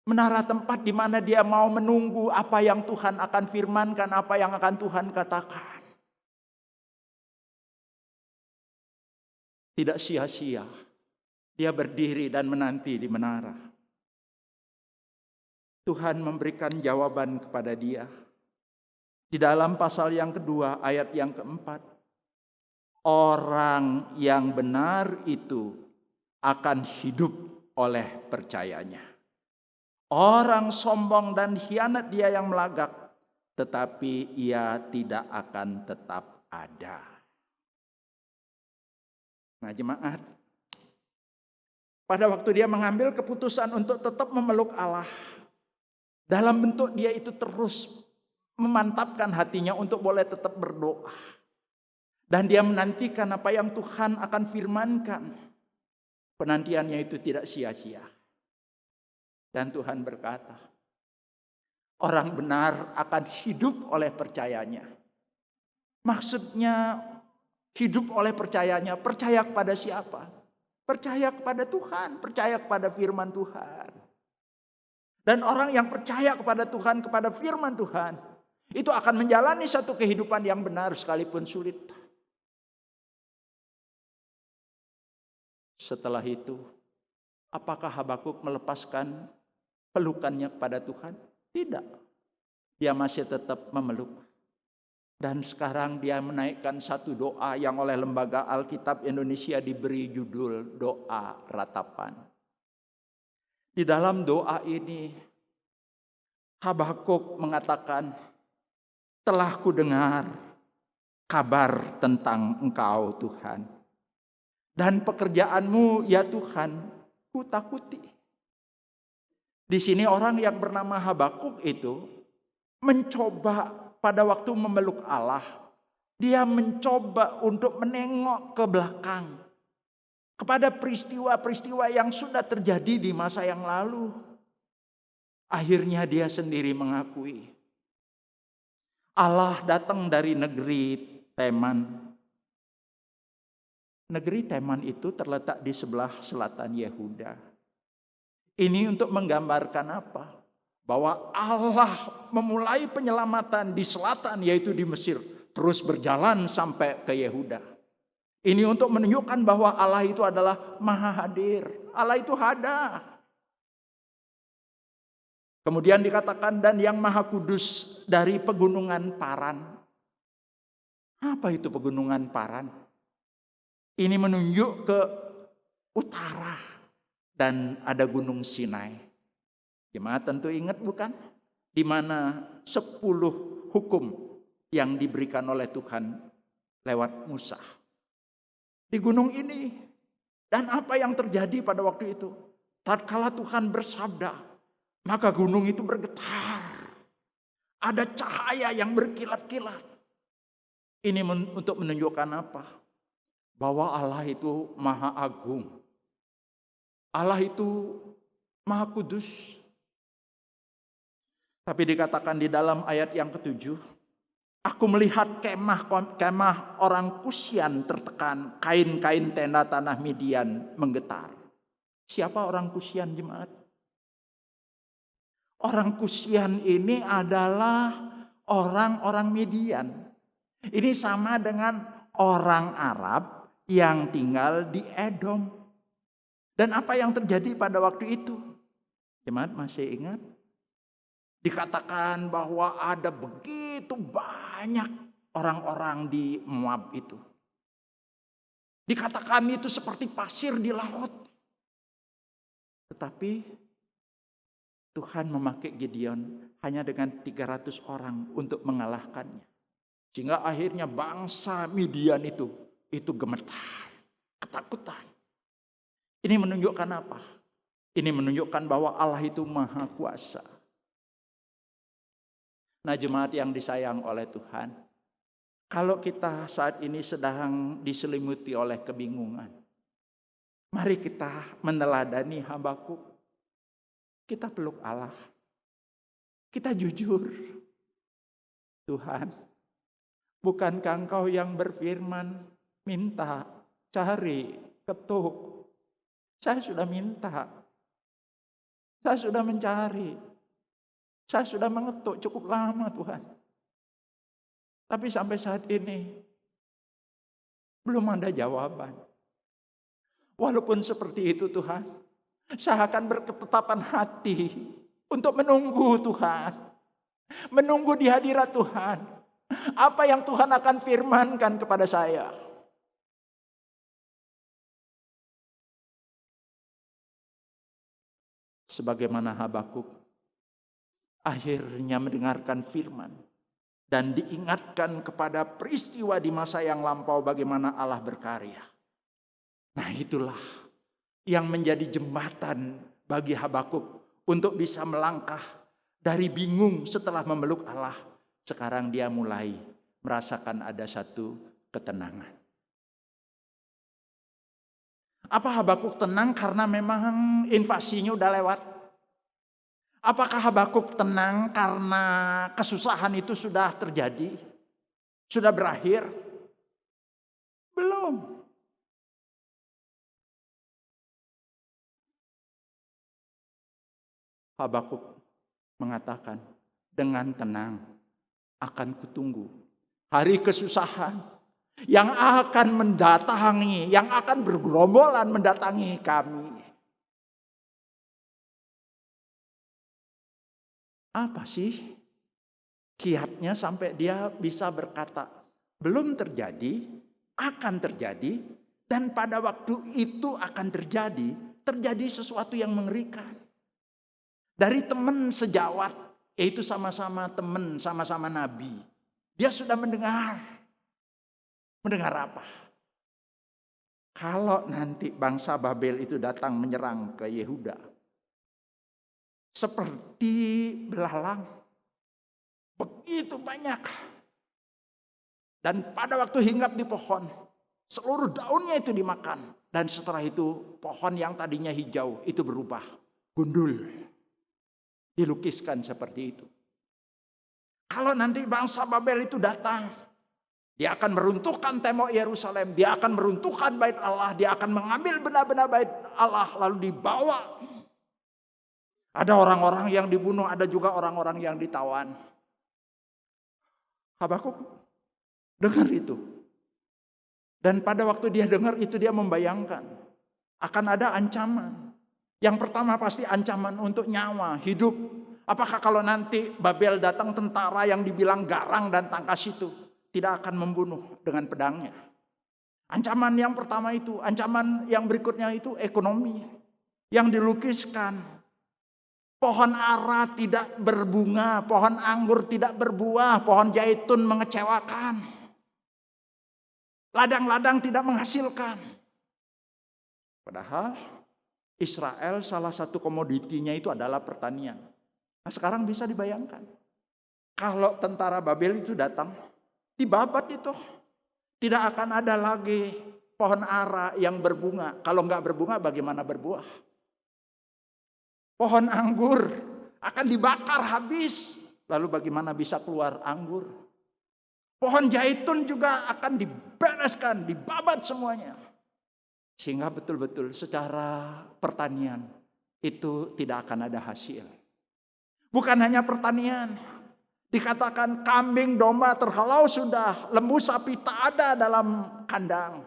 Menara tempat di mana dia mau menunggu apa yang Tuhan akan firmankan, apa yang akan Tuhan katakan. Tidak sia-sia. Dia berdiri dan menanti di menara. Tuhan memberikan jawaban kepada dia. Di dalam pasal yang kedua, ayat yang keempat. Orang yang benar itu akan hidup oleh percayanya. Orang sombong dan khianat dia yang melagak, tetapi ia tidak akan tetap ada. Nah jemaat, pada waktu dia mengambil keputusan untuk tetap memeluk Allah, dalam bentuk dia itu terus memantapkan hatinya untuk boleh tetap berdoa. Dan dia menantikan apa yang Tuhan akan firmankan. Penantiannya itu tidak sia-sia. Dan Tuhan berkata, orang benar akan hidup oleh percayanya. Maksudnya hidup oleh percayanya, percaya kepada siapa? Percaya kepada Tuhan, percaya kepada firman Tuhan. Dan orang yang percaya kepada Tuhan, kepada firman Tuhan, itu akan menjalani satu kehidupan yang benar sekalipun sulit. Setelah itu, apakah Habakuk melepaskan pelukannya kepada Tuhan? Tidak. Dia masih tetap memeluk. Dan sekarang dia menaikkan satu doa yang oleh Lembaga Alkitab Indonesia diberi judul doa ratapan. Di dalam doa ini Habakuk mengatakan, telah kudengar kabar tentang Engkau Tuhan. Dan pekerjaanmu ya Tuhan ku takuti. Di sini orang yang bernama Habakuk itu mencoba pada waktu memeluk Allah, Dia mencoba untuk menengok ke belakang kepada peristiwa-peristiwa yang sudah terjadi di masa yang lalu. Akhirnya dia sendiri mengakui, Allah datang dari negeri Teman. Negeri Teman itu terletak di sebelah selatan Yehuda. Ini untuk menggambarkan apa? Bahwa Allah memulai penyelamatan di selatan, yaitu di Mesir, terus berjalan sampai ke Yehuda. Ini untuk menunjukkan bahwa Allah itu adalah maha hadir. Allah itu ada. Kemudian dikatakan, dan yang maha kudus dari pegunungan Paran. Apa itu pegunungan Paran? Ini menunjuk ke utara dan ada gunung Sinai. Jemaat tentu ingat bukan? Di mana 10 hukum yang diberikan oleh Tuhan lewat Musa. Di gunung ini. Dan apa yang terjadi pada waktu itu? Tatkala Tuhan bersabda, maka gunung itu bergetar. Ada cahaya yang berkilat-kilat. Ini untuk menunjukkan apa? Bahwa Allah itu maha agung. Allah itu maha kudus. Tapi dikatakan di dalam ayat yang ke-7, aku melihat kemah orang Kusian tertekan, kain-kain tenda tanah Midian menggetar. Siapa orang Kusian, jemaat? Orang Kusian ini adalah orang-orang Midian. Ini sama dengan orang Arab yang tinggal di Edom. Dan apa yang terjadi pada waktu itu? Jemaat masih ingat? Dikatakan bahwa ada begitu banyak orang-orang di Moab itu. Dikatakan itu seperti pasir di laut. Tetapi Tuhan memakai Gideon hanya dengan 300 orang untuk mengalahkannya. Sehingga akhirnya bangsa Midian itu gemetar, ketakutan. Ini menunjukkan apa? Ini menunjukkan bahwa Allah itu maha kuasa. Nah, jemaat yang disayang oleh Tuhan, kalau kita saat ini sedang diselimuti oleh kebingungan, mari kita meneladani Habakuk. Kita peluk Allah. Kita jujur. Tuhan, bukankah Engkau yang berfirman, minta, cari, ketuk. Saya sudah minta. Saya sudah mencari. Saya sudah mengetuk cukup lama, Tuhan. Tapi sampai saat ini belum ada jawaban. Walaupun seperti itu, Tuhan, saya akan berketetapan hati untuk menunggu Tuhan. Menunggu di hadirat Tuhan. Apa yang Tuhan akan firmankan kepada saya. Sebagaimana Habakuk akhirnya mendengarkan firman dan diingatkan kepada peristiwa di masa yang lampau bagaimana Allah berkarya. Nah, itulah yang menjadi jembatan bagi Habakuk untuk bisa melangkah dari bingung setelah memeluk Allah. Sekarang dia mulai merasakan ada satu ketenangan. Apa Habakuk tenang karena memang invasinya udah lewat? Apakah Habakuk tenang karena kesusahan itu sudah terjadi? Sudah berakhir? Belum. Habakuk mengatakan, dengan tenang akan kutunggu hari kesusahan yang akan mendatangi, yang akan bergerombolan mendatangi kami. Apa sih kiatnya sampai dia bisa berkata, belum terjadi, akan terjadi, dan pada waktu itu akan terjadi sesuatu yang mengerikan. Dari teman sejawat, yaitu sama-sama teman, sama-sama nabi, dia sudah mendengar. Mendengar apa? Kalau nanti bangsa Babel itu datang menyerang ke Yehuda, seperti belalang, begitu banyak. Dan pada waktu hinggap di pohon, seluruh daunnya itu dimakan. Dan setelah itu pohon yang tadinya hijau itu berubah gundul. Dilukiskan seperti itu. Kalau nanti bangsa Babel itu datang, dia akan meruntuhkan tembok Yerusalem, dia akan meruntuhkan bait Allah, dia akan mengambil benda-benda bait Allah lalu dibawa. Ada orang-orang yang dibunuh, ada juga orang-orang yang ditawan. Habakuk dengar itu. Dan pada waktu dia dengar itu dia membayangkan akan ada ancaman. Yang pertama pasti ancaman untuk nyawa, hidup. Apakah kalau nanti Babel datang tentara yang dibilang garang dan tangkas itu tidak akan membunuh dengan pedangnya? Ancaman yang pertama itu, ancaman yang berikutnya itu ekonomi. Yang dilukiskan. Pohon ara tidak berbunga, pohon anggur tidak berbuah, pohon zaitun mengecewakan. Ladang-ladang tidak menghasilkan. Padahal Israel salah satu komoditinya itu adalah pertanian. Nah sekarang bisa dibayangkan. Kalau tentara Babel itu datang, dibabat itu. Tidak akan ada lagi pohon ara yang berbunga. Kalau nggak berbunga bagaimana berbuah? Pohon anggur akan dibakar habis. Lalu bagaimana bisa keluar anggur? Pohon zaitun juga akan dibereskan, dibabat semuanya. Sehingga betul-betul secara pertanian itu tidak akan ada hasil. Bukan hanya pertanian. Dikatakan kambing, domba terhalau sudah. Lembu, sapi tak ada dalam kandang.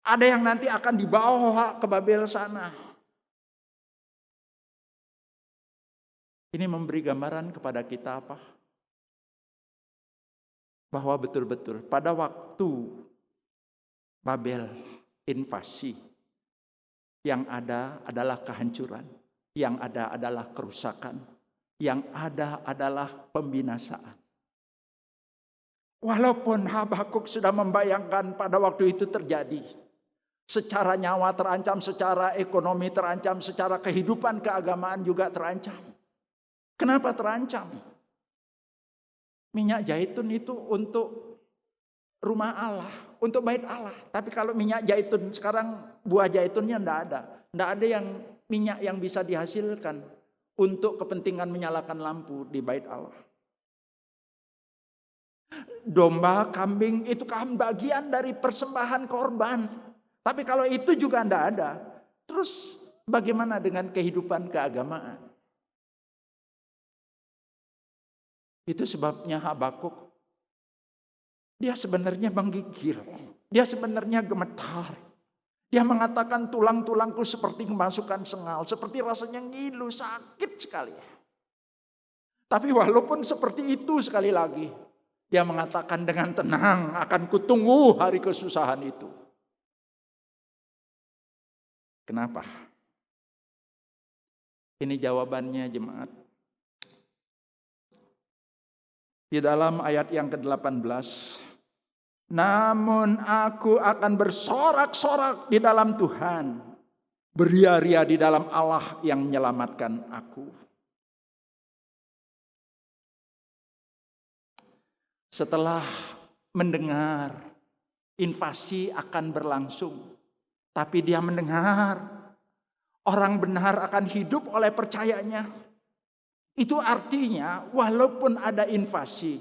Ada yang nanti akan dibawa ke Babel sana. Ini memberi gambaran kepada kita apa? Bahwa betul-betul pada waktu Babel invasi, yang ada adalah kehancuran, yang ada adalah kerusakan, yang ada adalah pembinasaan. Walaupun Habakuk sudah membayangkan pada waktu itu terjadi, secara nyawa terancam, secara ekonomi terancam, secara kehidupan keagamaan juga terancam. Kenapa terancam? Minyak zaitun itu untuk rumah Allah, untuk bait Allah. Tapi kalau minyak zaitun sekarang buah zaitunnya enggak ada. Enggak ada yang minyak yang bisa dihasilkan untuk kepentingan menyalakan lampu di bait Allah. Domba, kambing itu kan bagian dari persembahan korban. Tapi kalau itu juga enggak ada, terus bagaimana dengan kehidupan keagamaan? Itu sebabnya Habakuk, dia sebenarnya menggigil. Dia sebenarnya gemetar. Dia mengatakan tulang-tulangku seperti kemasukan sengal. Seperti rasanya ngilu, sakit sekali. Tapi walaupun seperti itu sekali lagi, dia mengatakan dengan tenang akan kutunggu hari kesusahan itu. Kenapa? Ini jawabannya jemaat. Di dalam ayat yang ke-18. Namun aku akan bersorak-sorak di dalam Tuhan. Beria-ria di dalam Allah yang menyelamatkan aku. Setelah mendengar invasi akan berlangsung. Tapi dia mendengar orang benar akan hidup oleh percayanya. Itu artinya walaupun ada invasi,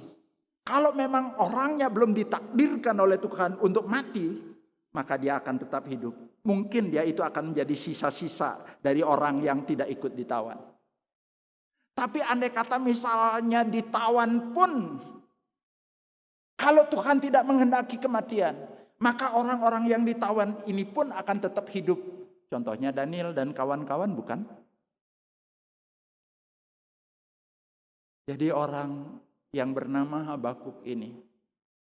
kalau memang orangnya belum ditakdirkan oleh Tuhan untuk mati, maka dia akan tetap hidup. Mungkin dia itu akan menjadi sisa-sisa dari orang yang tidak ikut ditawan. Tapi andai kata misalnya ditawan pun, kalau Tuhan tidak menghendaki kematian, maka orang-orang yang ditawan ini pun akan tetap hidup. Contohnya Daniel dan kawan-kawan, bukan? Jadi orang yang bernama Habakuk ini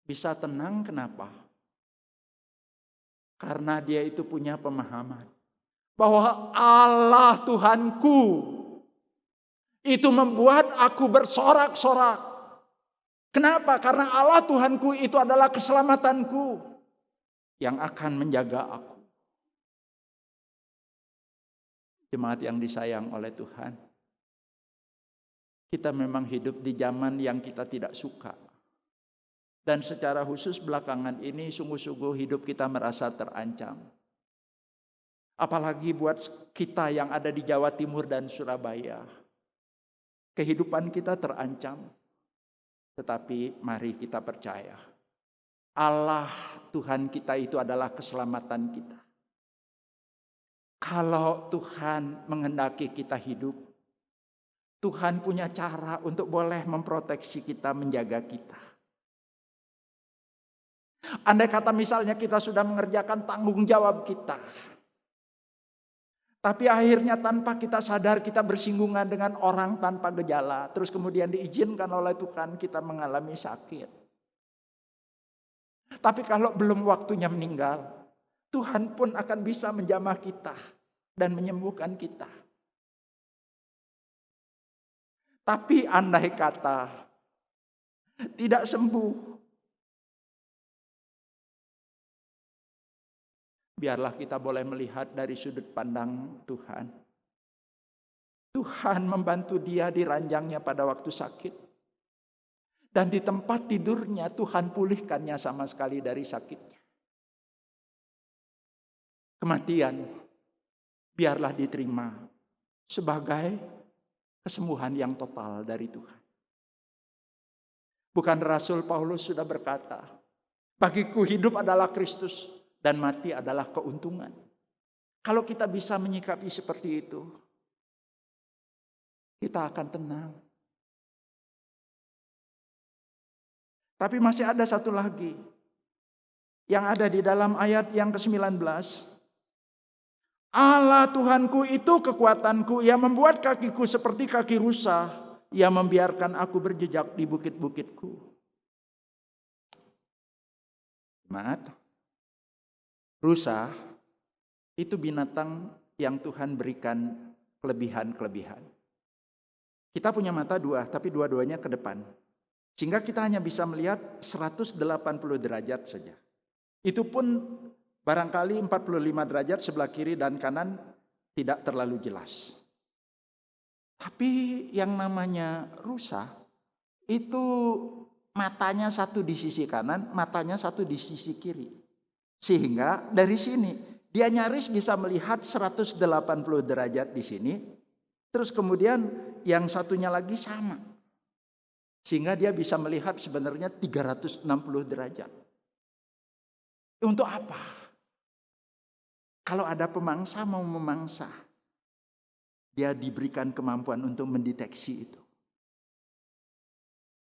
bisa tenang, kenapa? Karena dia itu punya pemahaman bahwa Allah Tuhanku itu membuat aku bersorak-sorak. Kenapa? Karena Allah Tuhanku itu adalah keselamatanku yang akan menjaga aku. Jemaat yang disayang oleh Tuhan, kita memang hidup di zaman yang kita tidak suka. Dan secara khusus belakangan ini sungguh-sungguh hidup kita merasa terancam. Apalagi buat kita yang ada di Jawa Timur dan Surabaya. Kehidupan kita terancam. Tetapi mari kita percaya. Allah Tuhan kita itu adalah keselamatan kita. Kalau Tuhan menghendaki kita hidup, Tuhan punya cara untuk boleh memproteksi kita, menjaga kita. Andai kata misalnya kita sudah mengerjakan tanggung jawab kita, tapi akhirnya tanpa kita sadar kita bersinggungan dengan orang tanpa gejala, terus kemudian diizinkan oleh Tuhan kita mengalami sakit. Tapi kalau belum waktunya meninggal, Tuhan pun akan bisa menjamah kita dan menyembuhkan kita. Tapi andai kata tidak sembuh, biarlah kita boleh melihat dari sudut pandang Tuhan. Tuhan membantu dia di ranjangnya pada waktu sakit. Dan di tempat tidurnya Tuhan pulihkannya sama sekali dari sakitnya. Kematian biarlah diterima sebagai kesembuhan yang total dari Tuhan. Bukan Rasul Paulus sudah berkata, bagiku hidup adalah Kristus dan mati adalah keuntungan. Kalau kita bisa menyikapi seperti itu, kita akan tenang. Tapi masih ada satu lagi yang ada di dalam ayat yang ke-19. Allah Tuhanku itu kekuatanku, Ia membuat kakiku seperti kaki rusa, Ia membiarkan aku berjejak di bukit-bukitku. Maaf, rusa itu binatang yang Tuhan berikan kelebihan-kelebihan. Kita punya mata dua, tapi dua-duanya ke depan. Sehingga kita hanya bisa melihat 180 derajat saja. Itu pun barangkali 45 derajat sebelah kiri dan kanan tidak terlalu jelas. Tapi yang namanya rusa itu matanya satu di sisi kanan, matanya satu di sisi kiri. Sehingga dari sini dia nyaris bisa melihat 180 derajat di sini. Terus kemudian yang satunya lagi sama. Sehingga dia bisa melihat sebenarnya 360 derajat. Untuk apa? Kalau ada pemangsa mau memangsa, dia diberikan kemampuan untuk mendeteksi itu.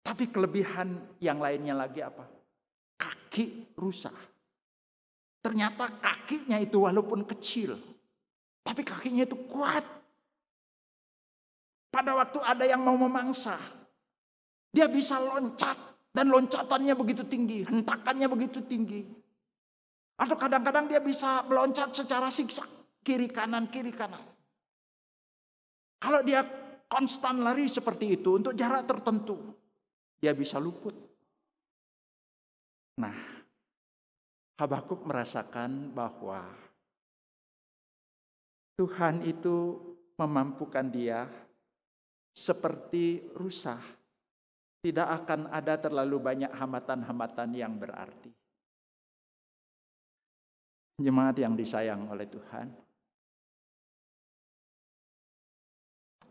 Tapi kelebihan yang lainnya lagi apa? Kaki rusa. Ternyata kakinya itu walaupun kecil, tapi kakinya itu kuat. Pada waktu ada yang mau memangsa, dia bisa loncat dan loncatannya begitu tinggi, hentakannya begitu tinggi. Atau kadang-kadang dia bisa meloncat secara siksak, kiri kanan. Kalau dia konstan lari seperti itu untuk jarak tertentu, dia bisa luput. Nah, Habakuk merasakan bahwa Tuhan itu memampukan dia seperti rusa. Tidak akan ada terlalu banyak hambatan-hambatan yang berarti. Jemaat yang disayang oleh Tuhan,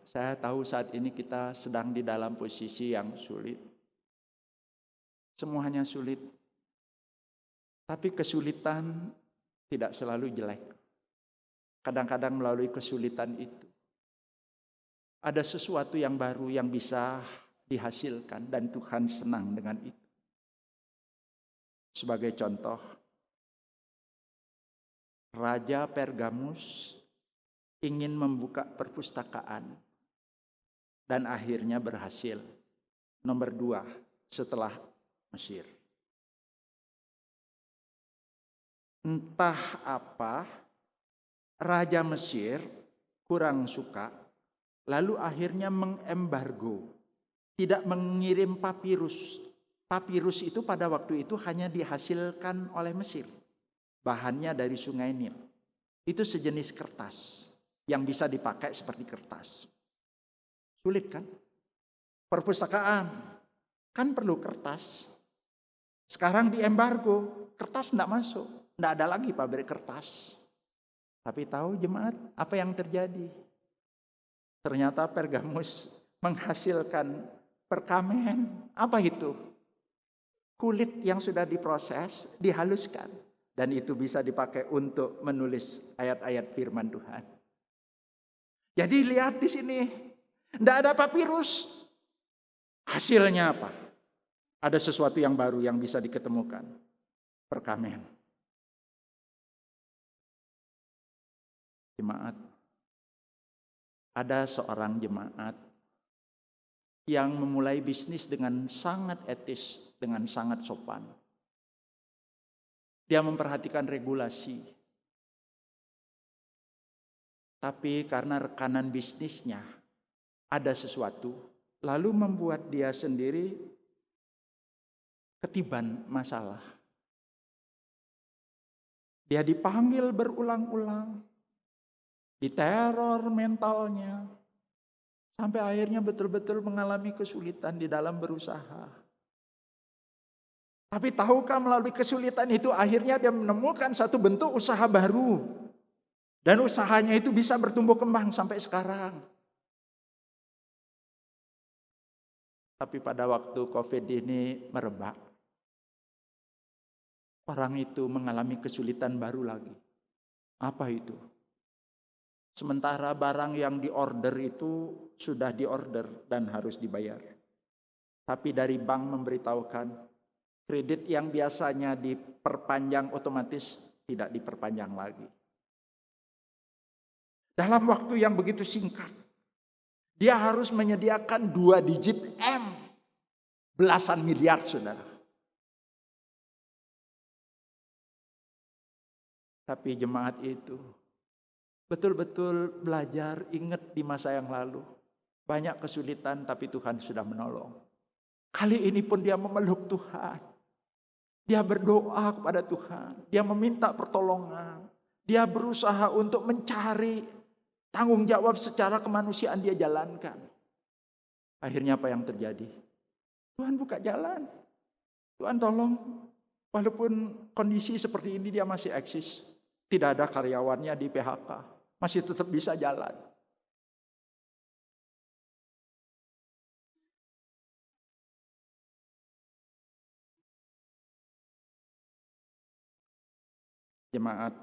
saya tahu saat ini kita sedang di dalam posisi yang sulit. Semuanya sulit. Tapi kesulitan tidak selalu jelek. Kadang-kadang melalui kesulitan itu ada sesuatu yang baru yang bisa dihasilkan dan Tuhan senang dengan itu. Sebagai contoh, Raja Pergamus ingin membuka perpustakaan dan akhirnya berhasil. Nomor 2 setelah Mesir. Entah apa, Raja Mesir kurang suka, lalu akhirnya mengembargo. Tidak mengirim papirus. Papirus itu pada waktu itu hanya dihasilkan oleh Mesir. Bahannya dari Sungai Nil. Itu sejenis kertas yang bisa dipakai seperti kertas. Sulit kan? Perpustakaan kan perlu kertas. Sekarang di embargo, kertas tidak masuk. Tidak ada lagi pabrik kertas. Tapi tahu jemaat apa yang terjadi? Ternyata Pergamus menghasilkan perkamen. Apa itu? Kulit yang sudah diproses, dihaluskan. Dan itu bisa dipakai untuk menulis ayat-ayat firman Tuhan. Jadi lihat di sini. Tidak ada papirus. Hasilnya apa? Ada sesuatu yang baru yang bisa diketemukan. Perkamen. Jemaat. Ada seorang jemaat yang memulai bisnis dengan sangat etis, dengan sangat sopan. Dia memperhatikan regulasi. Tapi karena rekanan bisnisnya ada sesuatu, lalu membuat dia sendiri ketiban masalah. Dia dipanggil berulang-ulang, diteror mentalnya, sampai akhirnya betul-betul mengalami kesulitan di dalam berusaha. Tapi tahukah melalui kesulitan itu akhirnya dia menemukan satu bentuk usaha baru. Dan usahanya itu bisa bertumbuh kembang sampai sekarang. Tapi pada waktu COVID ini merebak, orang itu mengalami kesulitan baru lagi. Apa itu? Sementara barang yang diorder itu sudah diorder dan harus dibayar. Tapi dari bank memberitahukan, kredit yang biasanya diperpanjang otomatis tidak diperpanjang lagi. Dalam waktu yang begitu singkat, dia harus menyediakan 2 digit M. Belasan miliar, saudara. Tapi jemaat itu betul-betul belajar, ingat di masa yang lalu. Banyak kesulitan tapi Tuhan sudah menolong. Kali ini pun dia memeluk Tuhan. Dia berdoa kepada Tuhan. Dia meminta pertolongan. Dia berusaha untuk mencari tanggung jawab secara kemanusiaan dia jalankan. Akhirnya apa yang terjadi? Tuhan buka jalan. Tuhan tolong. Walaupun kondisi seperti ini dia masih eksis. Tidak ada karyawannya di PHK. Masih tetap bisa jalan. Jemaat,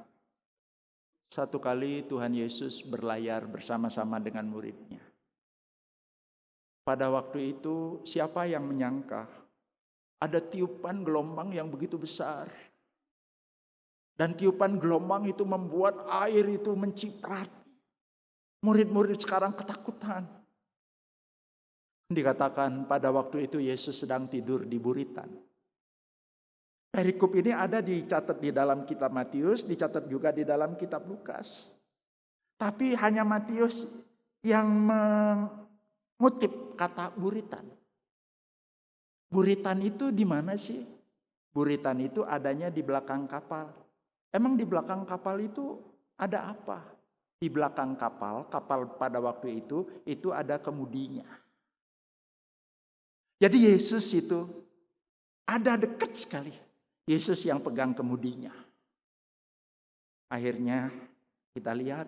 satu kali Tuhan Yesus berlayar bersama-sama dengan muridnya. Pada waktu itu siapa yang menyangka ada tiupan gelombang yang begitu besar. Dan tiupan gelombang itu membuat air itu menciprat. Murid-murid sekarang ketakutan. Dikatakan pada waktu itu Yesus sedang tidur di buritan. Perikop ini ada dicatat di dalam kitab Matius, dicatat juga di dalam kitab Lukas. Tapi hanya Matius yang mengutip kata buritan. Buritan itu di mana sih? Buritan itu adanya di belakang kapal. Emang di belakang kapal itu ada apa? Di belakang kapal pada waktu itu ada kemudinya. Jadi Yesus itu ada dekat sekali. Yesus yang pegang kemudinya. Akhirnya kita lihat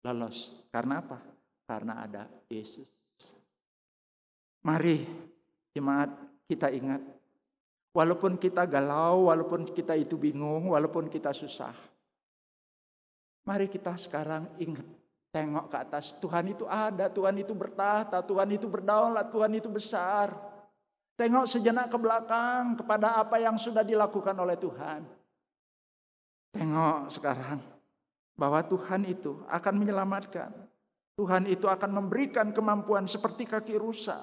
lolos. Karena apa? Karena ada Yesus. Mari jemaat kita ingat. Walaupun kita galau, walaupun kita itu bingung, walaupun kita susah. Mari kita sekarang ingat. Tengok ke atas. Tuhan itu ada, Tuhan itu bertahta, Tuhan itu berdaulat, Tuhan itu besar. Tengok sejenak ke belakang kepada apa yang sudah dilakukan oleh Tuhan. Tengok sekarang bahwa Tuhan itu akan menyelamatkan. Tuhan itu akan memberikan kemampuan seperti kaki rusa.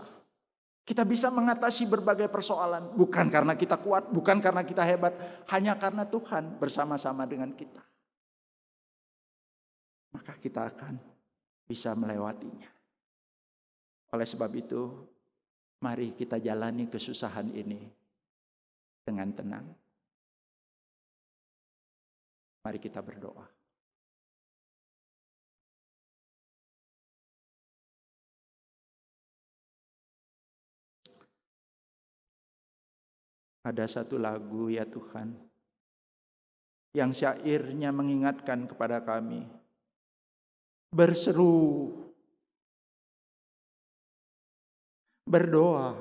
Kita bisa mengatasi berbagai persoalan. Bukan karena kita kuat, bukan karena kita hebat. Hanya karena Tuhan bersama-sama dengan kita. Maka kita akan bisa melewatinya. Oleh sebab itu, mari kita jalani kesusahan ini dengan tenang. Mari kita berdoa. Ada satu lagu ya Tuhan, yang syairnya mengingatkan kepada kami, berseru, berdoa.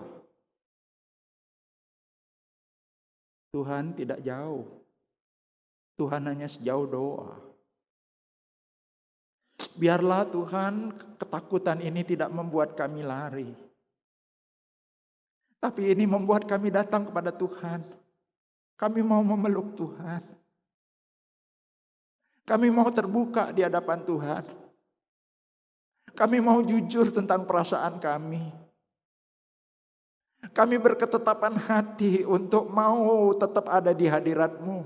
Tuhan tidak jauh, Tuhan hanya sejauh doa. Biarlah Tuhan ketakutan ini tidak membuat kami lari, tapi ini membuat kami datang kepada Tuhan. Kami mau memeluk Tuhan. Kami mau terbuka di hadapan Tuhan. Kami mau jujur tentang perasaan kami. Kami berketetapan hati untuk mau tetap ada di hadirat-Mu.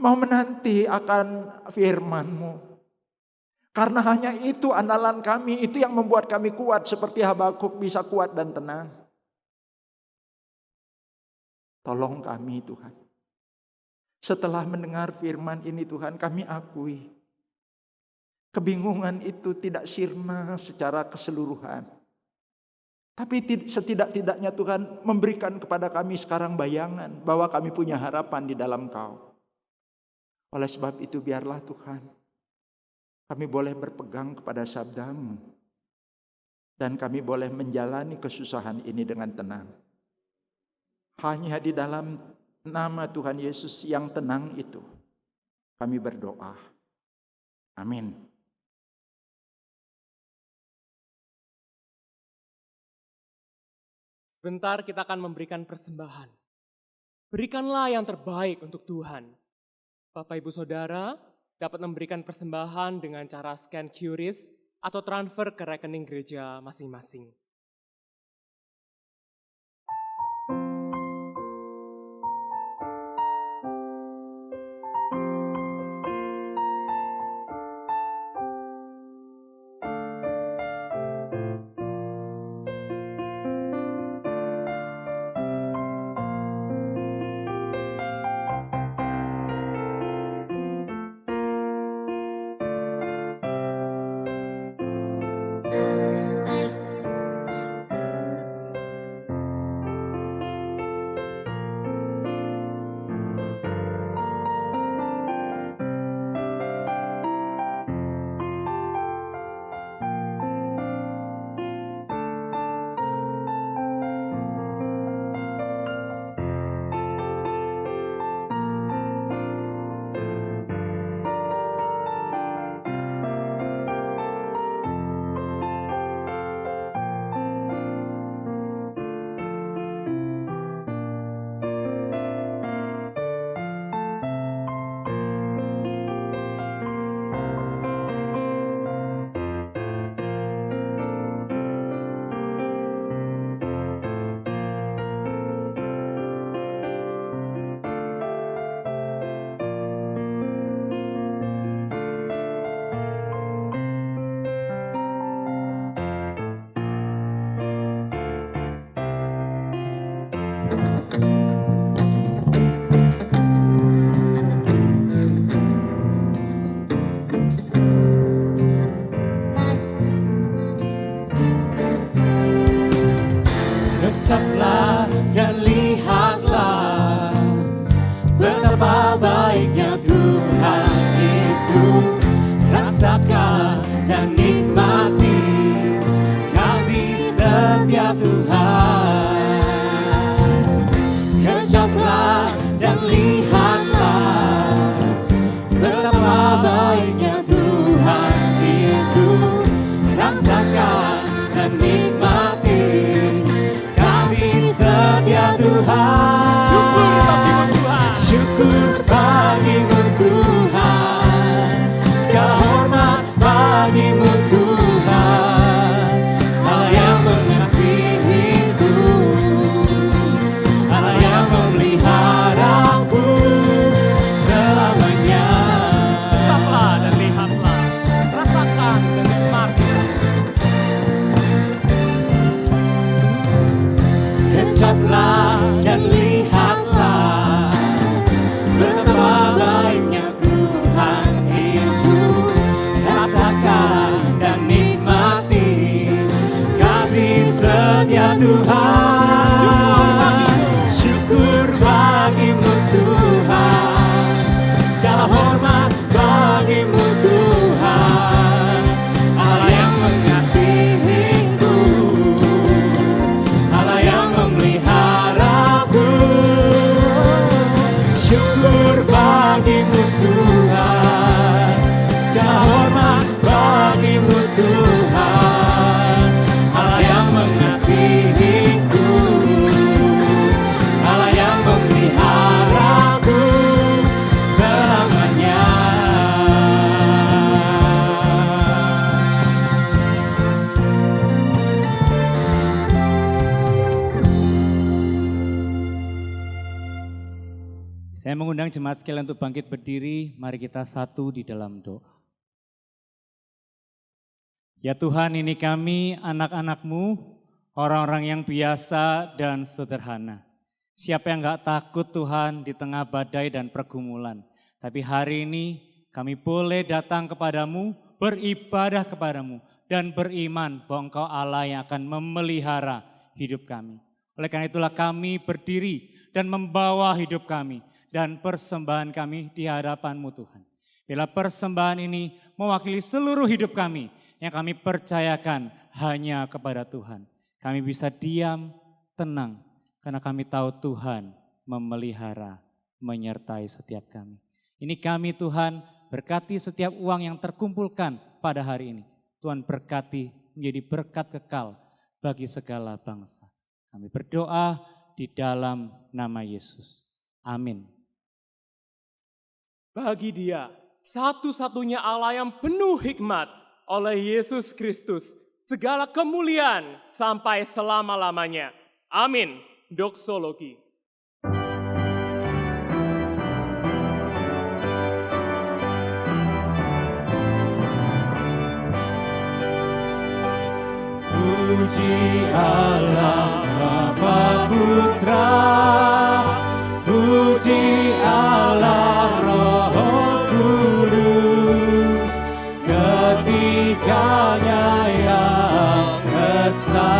Mau menanti akan firman-Mu. Karena hanya itu andalan kami, itu yang membuat kami kuat seperti Habakuk bisa kuat dan tenang. Tolong kami Tuhan. Setelah mendengar firman ini Tuhan, kami akui kebingungan itu tidak sirna secara keseluruhan. Tapi setidak-tidaknya Tuhan memberikan kepada kami sekarang bayangan bahwa kami punya harapan di dalam Kau. Oleh sebab itu biarlah Tuhan, kami boleh berpegang kepada sabda-Mu. Dan kami boleh menjalani kesusahan ini dengan tenang. Hanya di dalam nama Tuhan Yesus yang tenang itu, kami berdoa. Amin. Sebentar kita akan memberikan persembahan. Berikanlah yang terbaik untuk Tuhan. Bapak Ibu Saudara dapat memberikan persembahan dengan cara scan QRIS atau transfer ke rekening gereja masing-masing. Ucaplah dan lihatlah betapa baiknya Tuhan itu. Rasakan dan nikmati kasih setia Tuhan. Ucaplah dan lihatlah betapa baiknya Tuhan itu. Rasakan dan nikmati setia Tuhan. Syukur bagimu Tuhan. Syukur bagimu Tuhan. Segala hormat bagimu Tuhan. Allah yang mengasihiku, Allah yang memeliharaku selamanya. Ucaplah dan lihatlah, rasakan dan nikmati. Ucaplah dan lihatlah betapa baiknya Tuhan itu. Rasakan dan nikmati kasih setia Tuhan. mengundang jemaat sekalian untuk bangkit berdiri, mari kita satu di dalam doa. Ya Tuhan, ini kami anak-anak-Mu, orang-orang yang biasa dan sederhana. Siapa yang gak takut Tuhan di tengah badai dan pergumulan. Tapi hari ini kami boleh datang kepadamu, beribadah kepadamu, dan beriman bahwa Engkau Allah yang akan memelihara hidup kami. Oleh karena itulah kami berdiri dan membawa hidup kami dan persembahan kami di hadapan-Mu Tuhan. Bila persembahan ini mewakili seluruh hidup kami yang kami percayakan hanya kepada Tuhan. Kami bisa diam, tenang, karena kami tahu Tuhan memelihara, menyertai setiap kami. Ini kami Tuhan, berkati setiap uang yang terkumpulkan pada hari ini. Tuhan berkati menjadi berkat kekal bagi segala bangsa. Kami berdoa di dalam nama Yesus. Amin. Bagi Dia, satu-satunya Allah yang penuh hikmat oleh Yesus Kristus, segala kemuliaan sampai selama-lamanya. Amin. Doksologi. Puji Allah Bapa Putra, puji Allah Roh Kudus, ketiganya yang esa.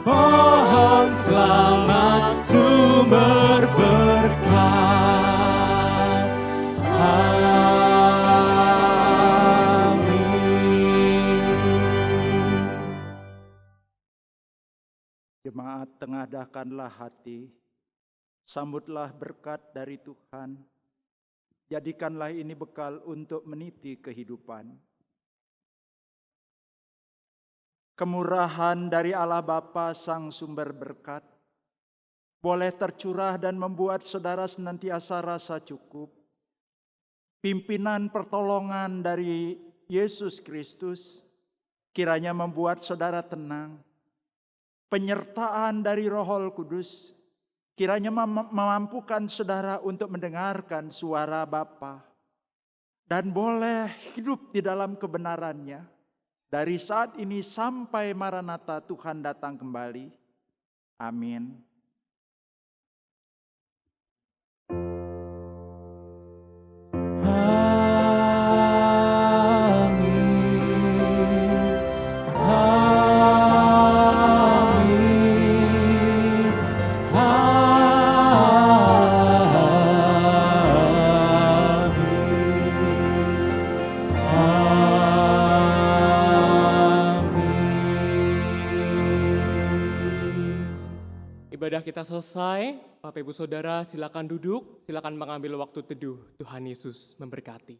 Pohon selamat sumber berkat. Jemaat, tengadahkanlah hati, sambutlah berkat dari Tuhan, jadikanlah ini bekal untuk meniti kehidupan. Kemurahan dari Allah Bapa Sang Sumber Berkat, boleh tercurah dan membuat saudara senantiasa rasa cukup. Pimpinan pertolongan dari Yesus Kristus, kiranya membuat saudara tenang. Penyertaan dari Roh Kudus kiranya memampukan saudara untuk mendengarkan suara Bapa dan boleh hidup di dalam kebenarannya dari saat ini sampai Maranatha Tuhan datang kembali. Amin. Ibadah kita selesai, Bapak Ibu Saudara silakan duduk, silakan mengambil waktu teduh. Tuhan Yesus memberkati.